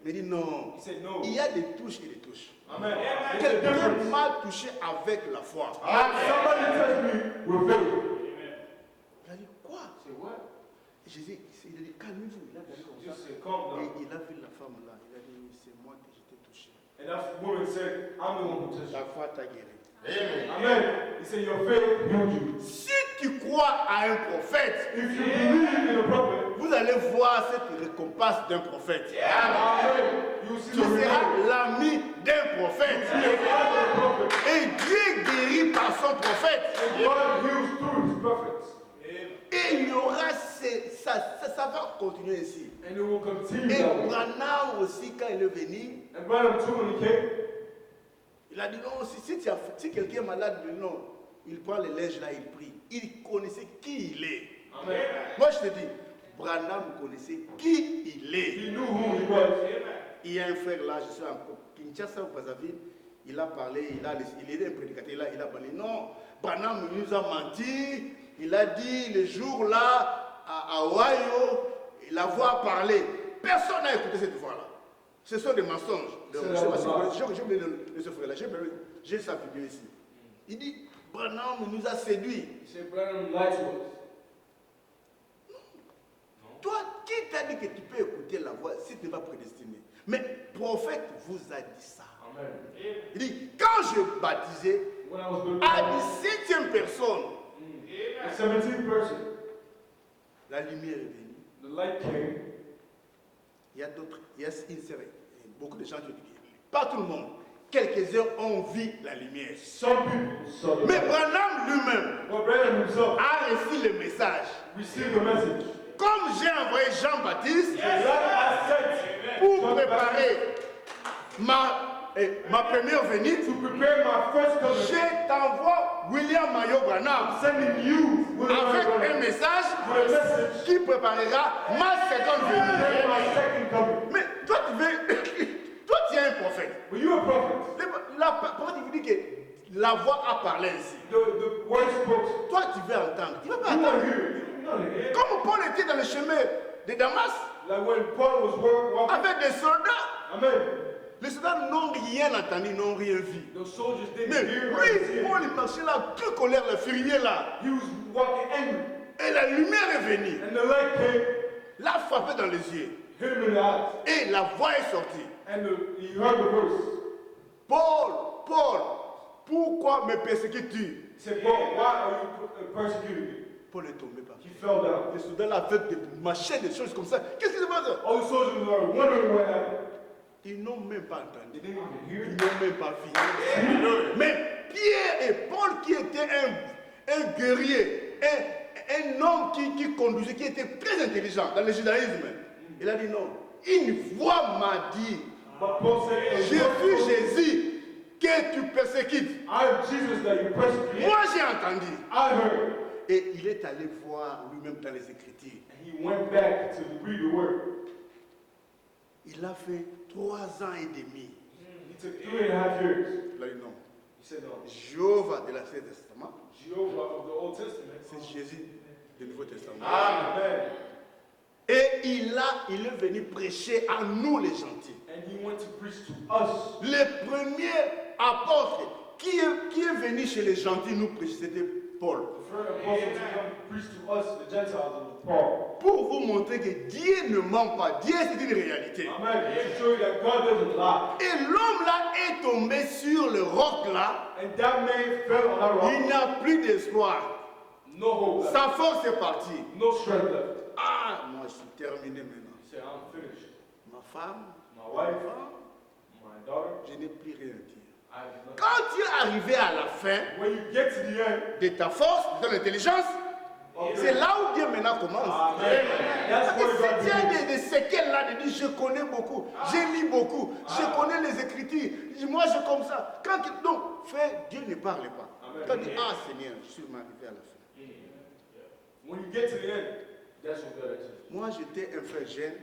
Speaker 4: Mais il dit non.
Speaker 3: He said, no.
Speaker 4: Il y a des touches et des touches.
Speaker 3: Amen. It's a
Speaker 4: Quelqu'un
Speaker 3: difference.
Speaker 4: m'a touché avec la foi.
Speaker 3: Somebody touched me with faith.
Speaker 4: Il a dit quoi?
Speaker 3: I said, what?
Speaker 4: Jésus, il a dit calmez-vous. Il a dit comme ça.
Speaker 3: Jesus said, calm
Speaker 4: Et
Speaker 3: down.
Speaker 4: il a vu la femme là. Il a dit c'est moi que je t'ai touché.
Speaker 3: And that woman said, I'm the one who touched
Speaker 4: La
Speaker 3: you.
Speaker 4: foi t'a guéri.
Speaker 3: Amen. He said, your faith healed you.
Speaker 4: Si tu crois à un prophète,
Speaker 3: If you believe in a prophet,
Speaker 4: vous allez voir cette récompense d'un prophète.
Speaker 3: amen, you see
Speaker 4: Tu
Speaker 3: the
Speaker 4: seras
Speaker 3: reward.
Speaker 4: l'ami d'un prophète.
Speaker 3: You be a friend of a prophet.
Speaker 4: Et Dieu guérit par son prophète.
Speaker 3: And God heals through his prophets.
Speaker 4: Et il y aura, ça va continuer ainsi.
Speaker 3: And it will continue
Speaker 4: Et
Speaker 3: that way.
Speaker 4: Branham aussi, quand il est venu,
Speaker 3: And Branham too, when he came,
Speaker 4: il a dit non, si quelqu'un est malade, non, il prend le linge là, il prie. Il connaissait qui il est.
Speaker 3: amen,
Speaker 4: Moi je te dis, Branham connaissait qui il est.
Speaker 3: he knew who he was.
Speaker 4: Il y a un frère là, je suis en Kinshasa ou Brazzaville, il a parlé, il est un prédicateur, il a parlé. Non, Branham nous a menti, il a dit le jour là, à Ohio, la voix a parlé. Personne n'a écouté cette voix là. Ce sont des mensonges. J'ai oublié de ce frère là, j'ai sa vidéo ici. Il dit, Branham nous a séduits.
Speaker 3: He said, Branham lied to us.
Speaker 4: Toi, qui t'a dit que tu peux écouter la voix si tu n'es pas prédestiné? Mais prophète vous a dit ça.
Speaker 3: Amen.
Speaker 4: Il dit, quand je baptisais,
Speaker 3: When I was
Speaker 4: à
Speaker 3: baptized,
Speaker 4: 17e personne,
Speaker 3: the 17th person,
Speaker 4: la lumière est venue.
Speaker 3: the light came.
Speaker 4: Il y a d'autres, il y a une série, beaucoup de gens qui disent, pas tout le monde, quelques-uns ont vu la lumière.
Speaker 3: Some people saw the
Speaker 4: Mais
Speaker 3: light.
Speaker 4: Branham lui-même
Speaker 3: But Branham himself
Speaker 4: a reçu le message.
Speaker 3: received the message.
Speaker 4: Comme j'ai envoyé Jean-Baptiste
Speaker 3: Like I said,
Speaker 4: pour préparer ma première venue,
Speaker 3: to prepare my first coming,
Speaker 4: je t'envoie William Mayo Branham
Speaker 3: Sending you with
Speaker 4: avec un
Speaker 3: a
Speaker 4: message
Speaker 3: message.
Speaker 4: qui préparera ma seconde venue.
Speaker 3: My second coming.
Speaker 4: Mais toi, toi, tu es un prophète.
Speaker 3: But you're a prophet.
Speaker 4: La prophète vous dit que la voix a parlé ainsi.
Speaker 3: The word spoke.
Speaker 4: Toi, tu veux entendre. Tu ne veux pas
Speaker 3: You want to
Speaker 4: entendre.
Speaker 3: hear it. You know it.
Speaker 4: Comme Paul était dans le chemin de Damas
Speaker 3: Like when Paul was walking.
Speaker 4: avec des soldats.
Speaker 3: Amen.
Speaker 4: Les soldats n'ont rien entendu, n'ont rien vu.
Speaker 3: The soldiers didn't
Speaker 4: Mais
Speaker 3: hear what he
Speaker 4: lui,
Speaker 3: said.
Speaker 4: Paul, il marchait là, tout colère, le furieux là.
Speaker 3: He was walking angry.
Speaker 4: Et la lumière est venue.
Speaker 3: And the light came,
Speaker 4: L'a frappé dans les yeux.
Speaker 3: hit him in the eyes.
Speaker 4: Et la voix est sortie.
Speaker 3: And he heard the voice.
Speaker 4: Paul, Paul, pourquoi me persécutes-tu?
Speaker 3: He said, Paul, why are you persecuting me?
Speaker 4: Paul est tombé par
Speaker 3: He
Speaker 4: terre.
Speaker 3: fell down.
Speaker 4: Les soldats là avec des machins, des choses comme ça. Qu'est-ce qui se passe?
Speaker 3: All the soldiers were wondering what happened.
Speaker 4: Ils n'ont même pas entendu.
Speaker 3: They didn't even hear
Speaker 4: Ils
Speaker 3: it.
Speaker 4: n'ont même pas vu. Mais Pierre et Paul qui étaient un guerrier, un homme qui conduisait, qui était très intelligent dans le judaïsme, il a dit non. Une voix m'a dit,
Speaker 3: But Paul said,
Speaker 4: je suis Jésus que tu persécutes.
Speaker 3: I am Jesus that you persecute.
Speaker 4: Moi j'ai entendu.
Speaker 3: I heard.
Speaker 4: Et il est allé voir lui-même dans les Écritures.
Speaker 3: And he went back to read the word.
Speaker 4: Il a fait 3 ans et demi.
Speaker 3: He took 3.5 years.
Speaker 4: Il a dit non.
Speaker 3: He said, no.
Speaker 4: Jéhovah de l'Ancien Testament,
Speaker 3: Jehovah of the Old Testament.
Speaker 4: c'est Jésus du Nouveau Testament.
Speaker 3: Amen.
Speaker 4: Et il est venu prêcher à nous les gentils.
Speaker 3: And he went to preach to us.
Speaker 4: Le premier apôtre qui est venu chez les gentils nous prêcher, c'était Paul.
Speaker 3: The first apostle to come preach to us, the Gentiles, was Paul.
Speaker 4: Pour vous montrer que Dieu ne ment pas. Dieu, c'est une réalité.
Speaker 3: Amen. To show you that God doesn't lie.
Speaker 4: Et l'homme là est tombé sur le roc là.
Speaker 3: And that man fell on that
Speaker 4: Il
Speaker 3: rock.
Speaker 4: n'a plus d'espoir.
Speaker 3: No hope left.
Speaker 4: Sa force est partie.
Speaker 3: No strength left.
Speaker 4: Ah, moi je suis terminé maintenant.
Speaker 3: He said, I'm finished.
Speaker 4: Ma femme,
Speaker 3: My wife,
Speaker 4: ah,
Speaker 3: my daughter,
Speaker 4: je n'ai plus rien à dire.
Speaker 3: I have nothing.
Speaker 4: Quand tu es arrivé à la fin
Speaker 3: When you get to the end,
Speaker 4: de ta force, de ton intelligence, c'est là où Dieu maintenant commence.
Speaker 3: Amen. That's
Speaker 4: Parce
Speaker 3: where
Speaker 4: que
Speaker 3: God
Speaker 4: si tu as
Speaker 3: begins.
Speaker 4: des séquelles là, de dire je connais beaucoup, j'ai lu beaucoup, je connais les Écritures, moi je comme ça. Quand tu, donc, frère, Dieu ne parle pas.
Speaker 3: Amen.
Speaker 4: Quand tu dis, ah Seigneur, je suis arrivé à la fin.
Speaker 3: When you get to the end, that's what God says.
Speaker 4: Moi j'étais un frère jeune,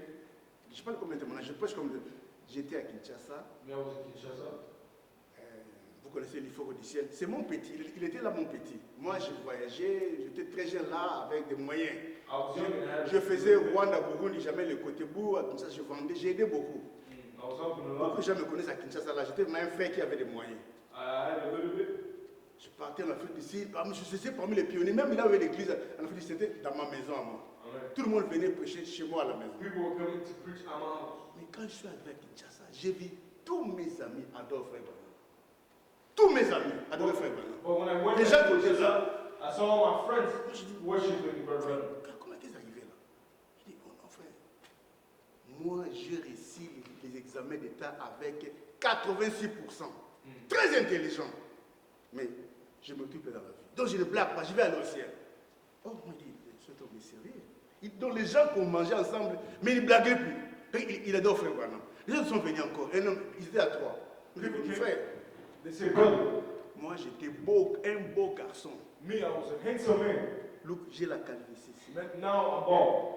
Speaker 4: je ne sais pas combien de temps, je prêche comme j'étais à Kinshasa.
Speaker 3: Me, I was in Kinshasa.
Speaker 4: Vous connaissez l'Ifoko du ciel, c'est mon petit, il était là mon petit. Moi je voyageais, j'étais très jeune là avec des moyens.
Speaker 3: I was young and I had.
Speaker 4: Je faisais Rwanda, Burundi, jamais le côté bout, comme ça je vendais, j'ai aidé beaucoup.
Speaker 3: I was helping a
Speaker 4: Beaucoup
Speaker 3: lot.
Speaker 4: de gens me connaissent à Kinshasa là, j'étais même un frère qui avait des moyens.
Speaker 3: I had a little bit.
Speaker 4: Je partais en Afrique du Sud, je suis parmi les pionniers, même là où il y avait l'église en Afrique du Sud, c'était dans ma maison à moi.
Speaker 3: Amen.
Speaker 4: Tout le monde venait prêcher chez moi à la maison.
Speaker 3: People were coming to preach at my house.
Speaker 4: Mais quand je suis arrivé à Kinshasa, j'ai vu tous mes amis adorent Frère Branham. Tous mes amis adorent Frère Branham.
Speaker 3: But when I went
Speaker 4: Les
Speaker 3: to
Speaker 4: gens connaissaient
Speaker 3: Kinshasa,
Speaker 4: ça.
Speaker 3: I saw all my friends worshiping Brother Branham.
Speaker 4: Comment est-ce arrivé là? Je dis, oh non frère, moi j'ai réussi les examens d'État avec 86%. Très intelligent. Mais je m'occupe dans la vie. Donc je ne blague pas, je vais aller au ciel. Oh, on dit, ce homme est sérieux. Donc les gens qu'on mangeait ensemble, mais ils ne blaguaient plus. Il adore Frère Branham. Les autres sont venus encore. Un homme, ils étaient à 3. Je lui ai dit, frère,
Speaker 3: They said, brother,
Speaker 4: moi j'étais beau, un beau garçon.
Speaker 3: me, I was a handsome man.
Speaker 4: Look, j'ai la calvitie ici.
Speaker 3: But now I'm bald.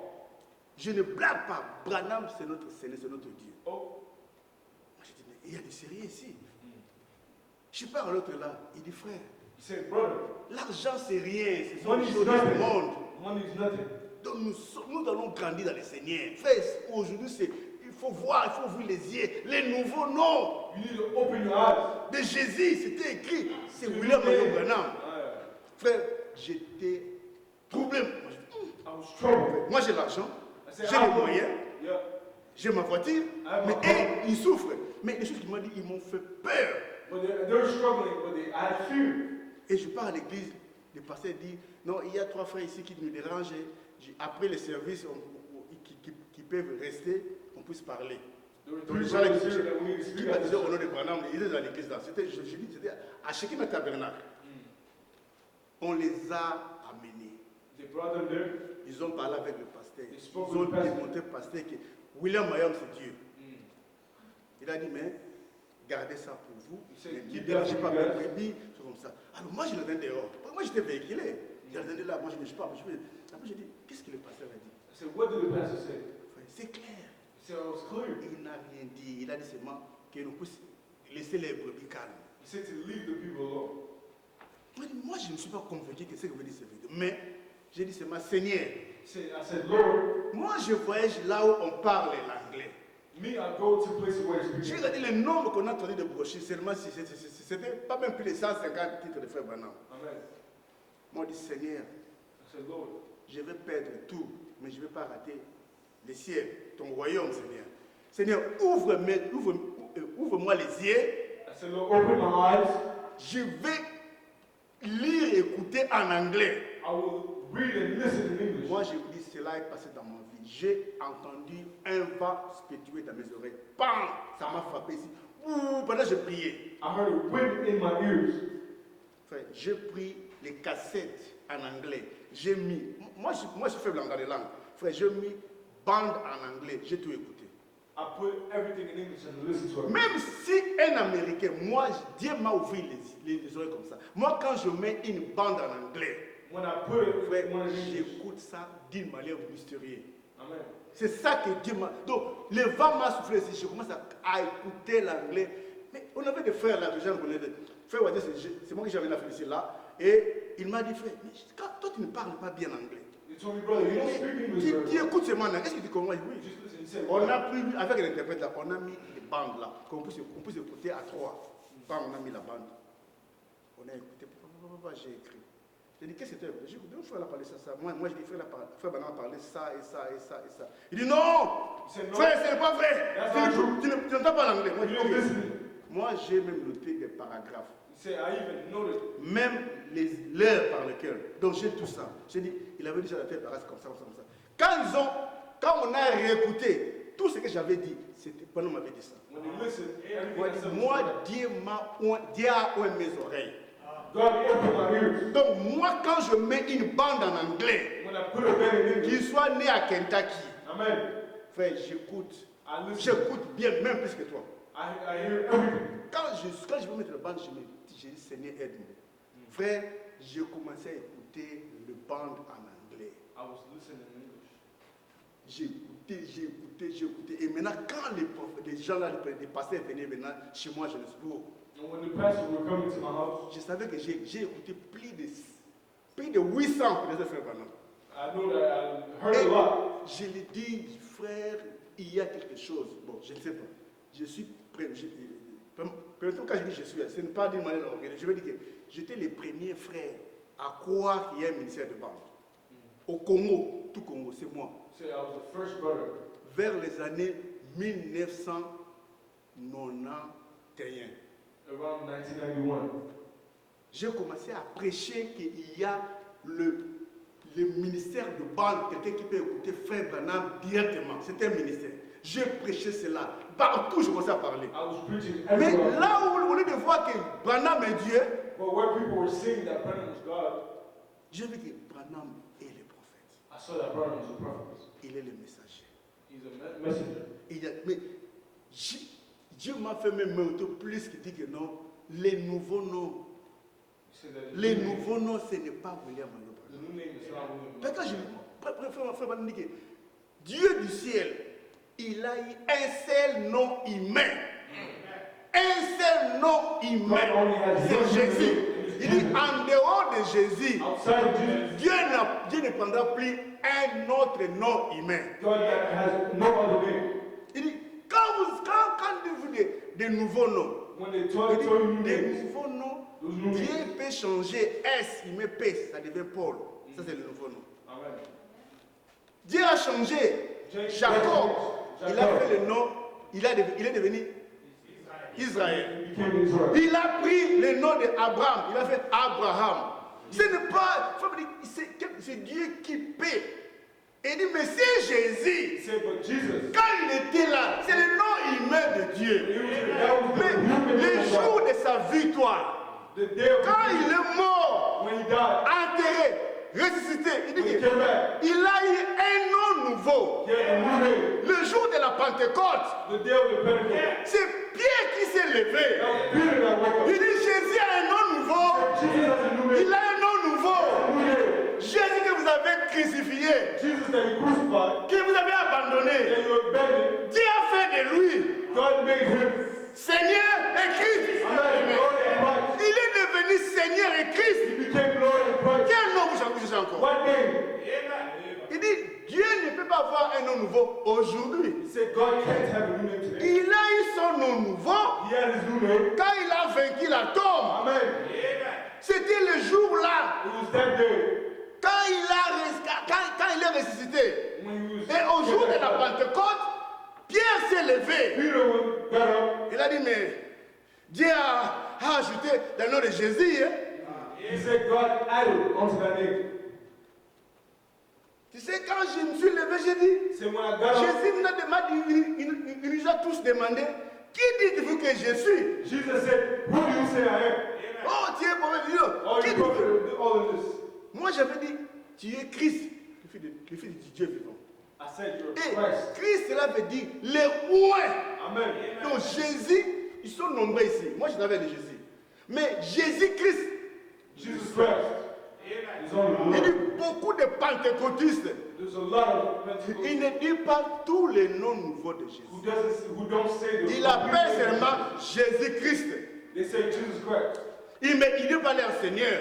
Speaker 4: Je ne blague pas. Branham, c'est notre Seigneur, c'est notre Dieu.
Speaker 3: Oh,
Speaker 4: Moi j'ai dit, mais il y a des sérieux ici. Je pars à l'autre là. Il dit, frère,
Speaker 3: he said, brother,
Speaker 4: l'argent c'est rien. C'est
Speaker 3: money
Speaker 4: les
Speaker 3: is
Speaker 4: choses du
Speaker 3: nothing.
Speaker 4: monde.
Speaker 3: Money is nothing.
Speaker 4: Donc nous allons grandir dans le Seigneur. Frère, aujourd'hui, il faut voir, il faut ouvrir les yeux. Les nouveaux noms
Speaker 3: You need to open your eyes.
Speaker 4: de Jésus, c'était écrit. C'est William Mayo Branham. Frère, j'étais troublé. Moi,
Speaker 3: I was troubled.
Speaker 4: moi, j'ai l'argent,
Speaker 3: I said,
Speaker 4: j'ai les moyens,
Speaker 3: Yeah.
Speaker 4: j'ai ma voiture, mais eux, ils souffrent. Mais les choses qu'ils m'ont dit, ils m'ont fait peur.
Speaker 3: But they're struggling, but I had fear.
Speaker 4: Et je pars à l'église, le pasteur dit, non, il y a 3 frères ici qui nous dérangent. Après les services qui peuvent rester, on puisse parler. Tous les gens là qui m'a dit au nom de Branham, ils étaient dans l'église là. C'était à Shekinah Tabernacle. On les a amenés.
Speaker 3: They brought them there.
Speaker 4: Ils ont parlé avec le pasteur.
Speaker 3: They
Speaker 4: Ils
Speaker 3: spoke
Speaker 4: ont
Speaker 3: with the pastor.
Speaker 4: démontré au pasteur que William Mayom c'est Dieu. Il a dit, mais gardez ça pour vous.
Speaker 3: said,
Speaker 4: Ne
Speaker 3: keep
Speaker 4: dérangez
Speaker 3: that
Speaker 4: pas
Speaker 3: for
Speaker 4: mes
Speaker 3: you guys.
Speaker 4: brebis, c'est comme ça. Alors moi, je l'avais dehors. Moi, j'étais véhiculé. Je l'avais là, moi, je ne sais pas. Après, j'ai dit, qu'est-ce que le pasteur a dit?
Speaker 3: I said, what did the pastor say?
Speaker 4: C'est clair.
Speaker 3: He said, oh, it's clear.
Speaker 4: Il n'a rien dit. Il a dit seulement que nous puissions laisser les brebis calmes.
Speaker 3: He said to leave the people alone.
Speaker 4: Moi, je ne suis pas convaincu que ce que veut dire c'est vrai. Mais j'ai dit seulement, Seigneur,
Speaker 3: I said, Lord,
Speaker 4: moi, je voyage là où on parle l'anglais.
Speaker 3: me, I go to places where it's
Speaker 4: J'ai
Speaker 3: speaking.
Speaker 4: regardé le nombre qu'on a donné de brochures, seulement si c'était pas même plus de 150 titres de frère Branham.
Speaker 3: Amen.
Speaker 4: Moi, je dis, Seigneur,
Speaker 3: I said, Lord,
Speaker 4: je vais perdre tout, mais je ne vais pas rater le ciel, ton royaume, Seigneur. Seigneur, ouvre-moi les yeux.
Speaker 3: I said, Lord, open my eyes.
Speaker 4: Je vais lire et écouter en anglais.
Speaker 3: I will read and listen in English.
Speaker 4: Moi, je vous dis, cela est passé dans ma vie. J'ai entendu un vent spirituel dans mes oreilles. Bam! Ça m'a frappé ici. Ouh, pendant que je priais.
Speaker 3: I heard a wind in my ears.
Speaker 4: Frère, j'ai pris les cassettes en anglais. J'ai mis. Moi, je suis faible en les langues. Frère, j'ai mis bande en anglais. J'ai tout écouté.
Speaker 3: I put everything in English and listened to it.
Speaker 4: Même si un Américain, moi, Dieu m'a ouvert les oreilles comme ça. Moi, quand je mets une bande en anglais,
Speaker 3: When I put it
Speaker 4: frère,
Speaker 3: in English.
Speaker 4: j'écoute ça d'une manière mystérieuse.
Speaker 3: Amen.
Speaker 4: C'est ça que Dieu m'a. Donc, le vent m'a soufflé ici. Je commence à écouter l'anglais. Mais on avait des frères là, que j'en connais. Frère Wadé, c'est moi qui j'avais la ici là. Et il m'a dit, frère, mais toi, tu ne parles pas bien anglais.
Speaker 3: He told me, brother, you don't speak English very
Speaker 4: Tu
Speaker 3: well.
Speaker 4: écoutes seulement anglais. Est-ce que tu comprends? Oui.
Speaker 3: Just listen. He said,
Speaker 4: On a pris, avec l'interprète là, on a mis les bandes là, qu'on puisse écouter à trois. Bam, on a mis la bande. On a écouté. J'ai écrit. J'ai dit, qu'est-ce que tu as écouté? J'ai écouté, frère a parlé ça. Moi, j'ai dit, frère Bernard a parlé ça et ça et ça et ça. Il dit, non!
Speaker 3: He said, no.
Speaker 4: Frère, ce n'est pas vrai!
Speaker 3: That's not true.
Speaker 4: Tu n'entends pas l'anglais. Moi,
Speaker 3: You
Speaker 4: j'ai
Speaker 3: don't
Speaker 4: dit,
Speaker 3: listen.
Speaker 4: ok. Moi, j'ai même noté des paragraphes.
Speaker 3: He said, I even noted.
Speaker 4: Même l'heure par lequel. Donc, j'ai tout ça. J'ai dit, il avait dit, j'allais faire comme ça, comme ça, comme ça. Quand on a réécouté, tout ce que j'avais dit, c'était pendant qu'on m'avait dit ça.
Speaker 3: When you listen, everything
Speaker 4: Moi,
Speaker 3: I said was
Speaker 4: moi,
Speaker 3: correct.
Speaker 4: Dieu a ouvert mes oreilles.
Speaker 3: God opened my ears.
Speaker 4: Donc, moi, quand je mets une bande en anglais,
Speaker 3: When I put a band in English.
Speaker 4: qu'il soit né à Kentucky,
Speaker 3: Amen.
Speaker 4: frère, j'écoute.
Speaker 3: I listen.
Speaker 4: J'écoute bien, même plus que toi.
Speaker 3: I hear everything.
Speaker 4: Quand je veux mettre la bande, j'ai dit, Seigneur, aide-moi. Frère, j'ai commencé à écouter le bande en anglais.
Speaker 3: I was listening in English.
Speaker 4: J'ai écouté. Et maintenant, quand les gens là, les pasteurs venaient maintenant chez moi, je les suis.
Speaker 3: And when the pastors were coming to my house,
Speaker 4: Je savais que j'ai écouté plus de 800 pour les frères Branham.
Speaker 3: I know that I heard a lot.
Speaker 4: Je lui dis, frère, il y a quelque chose. Bon, je ne sais pas. Je suis prêt. Quand je dis je suis, ce n'est pas d'une manière orgueilleuse. Je veux dire que j'étais le premier frère à croire qu'il y a un ministère de bande. Au Congo, tout Congo, c'est moi.
Speaker 3: So I was the first brother.
Speaker 4: Vers les années 1991.
Speaker 3: Around 1991.
Speaker 4: J'ai commencé à prêcher qu'il y a le ministère de bande, quelqu'un qui peut écouter Frère Branham directement. C'était un ministère. J'ai prêché cela. Partout, je commençais à parler.
Speaker 3: I was preaching
Speaker 4: Mais
Speaker 3: everywhere.
Speaker 4: là où on est de voir que Branham est Dieu,
Speaker 3: But where people were saying that Branham was God,
Speaker 4: j'ai vu que Branham est le prophète.
Speaker 3: I saw that Branham was a prophet.
Speaker 4: Il est le messager.
Speaker 3: He's a messenger.
Speaker 4: Mais Dieu m'a fait même un autre plus qui dit que non, les nouveaux noms.
Speaker 3: He said that
Speaker 4: Les nouveaux noms, ce n'est pas William
Speaker 3: the
Speaker 4: Mayo.
Speaker 3: new name is not William.
Speaker 4: Parce que frère Branham dit que Dieu du ciel, il a eu un seul nom humain. Un seul nom humain. C'est Jésus. Il dit en dehors de Jésus,
Speaker 3: Outside of Jesus,
Speaker 4: Dieu ne prendra plus un autre nom humain.
Speaker 3: God that has no other name.
Speaker 4: Il dit, quand vous dites des nouveaux noms,
Speaker 3: When they told you new
Speaker 4: des
Speaker 3: names,
Speaker 4: nouveaux noms,
Speaker 3: those new
Speaker 4: Dieu
Speaker 3: names.
Speaker 4: peut changer S, il met P, ça devient Paul. Ça, c'est le nouveau nom.
Speaker 3: Amen.
Speaker 4: Dieu a changé. Jacob, il a fait le nom, il est devenu Israël.
Speaker 3: He became Israel.
Speaker 4: Il a pris le nom d'Abraham, il a fait Abraham. Ce n'est pas, c'est Dieu qui paie. Et il dit, mais c'est Jésus.
Speaker 3: He said, but Jesus,
Speaker 4: Quand il était là, c'est le nom humain de Dieu.
Speaker 3: that was
Speaker 4: Mais
Speaker 3: the human
Speaker 4: le
Speaker 3: name of
Speaker 4: jour
Speaker 3: God.
Speaker 4: de sa victoire,
Speaker 3: The day of
Speaker 4: quand il est mort,
Speaker 3: when he died,
Speaker 4: enterré, ressuscité, il dit
Speaker 3: when he
Speaker 4: qu'il
Speaker 3: came back,
Speaker 4: a eu un nom nouveau.
Speaker 3: he had a new name.
Speaker 4: Le jour de la Pentecôte,
Speaker 3: The day of the Pentecost.
Speaker 4: c'est Pierre qui s'est levé.
Speaker 3: Peter that woke up.
Speaker 4: Il dit Jésus a un nom nouveau.
Speaker 3: Jesus has a new name.
Speaker 4: Il a un nom nouveau.
Speaker 3: New name.
Speaker 4: Jésus que vous avez crucifié,
Speaker 3: Jesus that you crucified,
Speaker 4: que vous avez abandonné.
Speaker 3: and you abandoned.
Speaker 4: Dieu a fait de lui
Speaker 3: God made him.
Speaker 4: Seigneur et Christ.
Speaker 3: Amen. Lord and Christ.
Speaker 4: Il est devenu Seigneur et Christ.
Speaker 3: He became Lord and Christ.
Speaker 4: Quel nom vous cherchez encore?
Speaker 3: What name?
Speaker 4: Il dit Dieu ne peut pas avoir un nom nouveau aujourd'hui.
Speaker 3: He said God can't have a new name today.
Speaker 4: Il a eu son nom nouveau
Speaker 3: He had his new name.
Speaker 4: quand il a vaincu l'atome.
Speaker 3: Amen.
Speaker 4: C'était le jour-là,
Speaker 3: It was that day
Speaker 4: quand il est ressuscité.
Speaker 3: when he was.
Speaker 4: Et au jour de la Pentecôte, Pierre s'est levé.
Speaker 3: Peter got up.
Speaker 4: Il a dit, mais Dieu a ajouté le nom de Jésus. Hein.
Speaker 3: He said God added onto that name.
Speaker 4: Tu sais, quand je me suis levé, j'ai dit,
Speaker 3: So when I got up,
Speaker 4: Jésus il nous a tous demandé, qui dites-vous que je suis?
Speaker 3: Jesus said, "Who do you say I am?"
Speaker 4: Oh, tu es mauvais Dieu.
Speaker 3: Oh,
Speaker 4: Qui
Speaker 3: you
Speaker 4: dites-vous?
Speaker 3: prophet did all of this.
Speaker 4: Moi, j'avais dit, tu es Christ, le fils du Dieu vivant.
Speaker 3: I said, "You're
Speaker 4: Et
Speaker 3: Christ."
Speaker 4: Christ, cela veut dire les ouins.
Speaker 3: Amen.
Speaker 4: Donc Jésus, ils sont nombreux ici. Moi, je n'avais de Jésus. Mais Jésus-Christ,
Speaker 3: Jesus Christ. There's only
Speaker 4: il
Speaker 3: one.
Speaker 4: dit beaucoup de pentecôtistes.
Speaker 3: There's a lot of Pentecostals
Speaker 4: Il ne dit pas tous les noms nouveaux de Jésus.
Speaker 3: who don't say the.
Speaker 4: Il appelle seulement Jésus-Christ.
Speaker 3: They say Jesus Christ.
Speaker 4: Il ne dit pas leur Seigneur.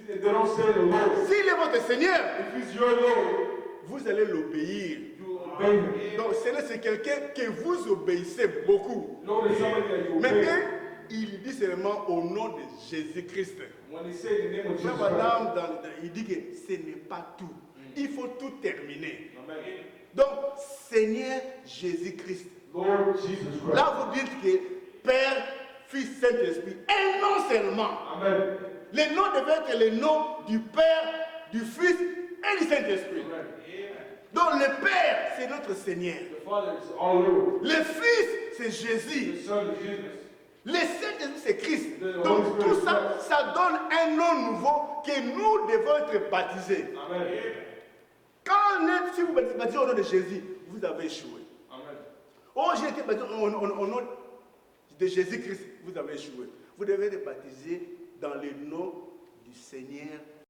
Speaker 3: They don't say the Lord.
Speaker 4: S'il est votre Seigneur,
Speaker 3: If he's your Lord,
Speaker 4: vous allez l'obéir.
Speaker 3: you obey him.
Speaker 4: Donc, c'est quelqu'un que vous obéissez beaucoup.
Speaker 3: Lord is somebody that you
Speaker 4: Mais
Speaker 3: obey.
Speaker 4: eux, il dit seulement au nom de Jésus-Christ.
Speaker 3: When they say the name of Jesus
Speaker 4: Frère
Speaker 3: Christ.
Speaker 4: Madame, il dit que ce n'est pas tout. Il faut tout terminer.
Speaker 3: Amen.
Speaker 4: Donc, Seigneur Jésus-Christ.
Speaker 3: Lord Jesus Christ.
Speaker 4: Là, vous dites que Père, Fils, Saint-Esprit, un nom seulement.
Speaker 3: Amen.
Speaker 4: Le nom devait être le nom du Père, du Fils et du Saint-Esprit.
Speaker 3: Amen.
Speaker 4: Donc, le Père, c'est notre Seigneur.
Speaker 3: The Father is our Lord.
Speaker 4: Le Fils, c'est
Speaker 3: The
Speaker 4: Jésus.
Speaker 3: Son is Jesus.
Speaker 4: Le Saint-Esprit, c'est Christ.
Speaker 3: The
Speaker 4: Donc,
Speaker 3: Holy
Speaker 4: tout
Speaker 3: Spirit.
Speaker 4: ça, ça donne un nom nouveau que nous devons être baptisés.
Speaker 3: Amen.
Speaker 4: Si vous baptisez au nom de Jésus, vous avez échoué.
Speaker 3: Amen.
Speaker 4: Oh, j'ai été baptisé au nom de Jésus-Christ, vous avez échoué. Vous devez être baptisé dans le nom du Seigneur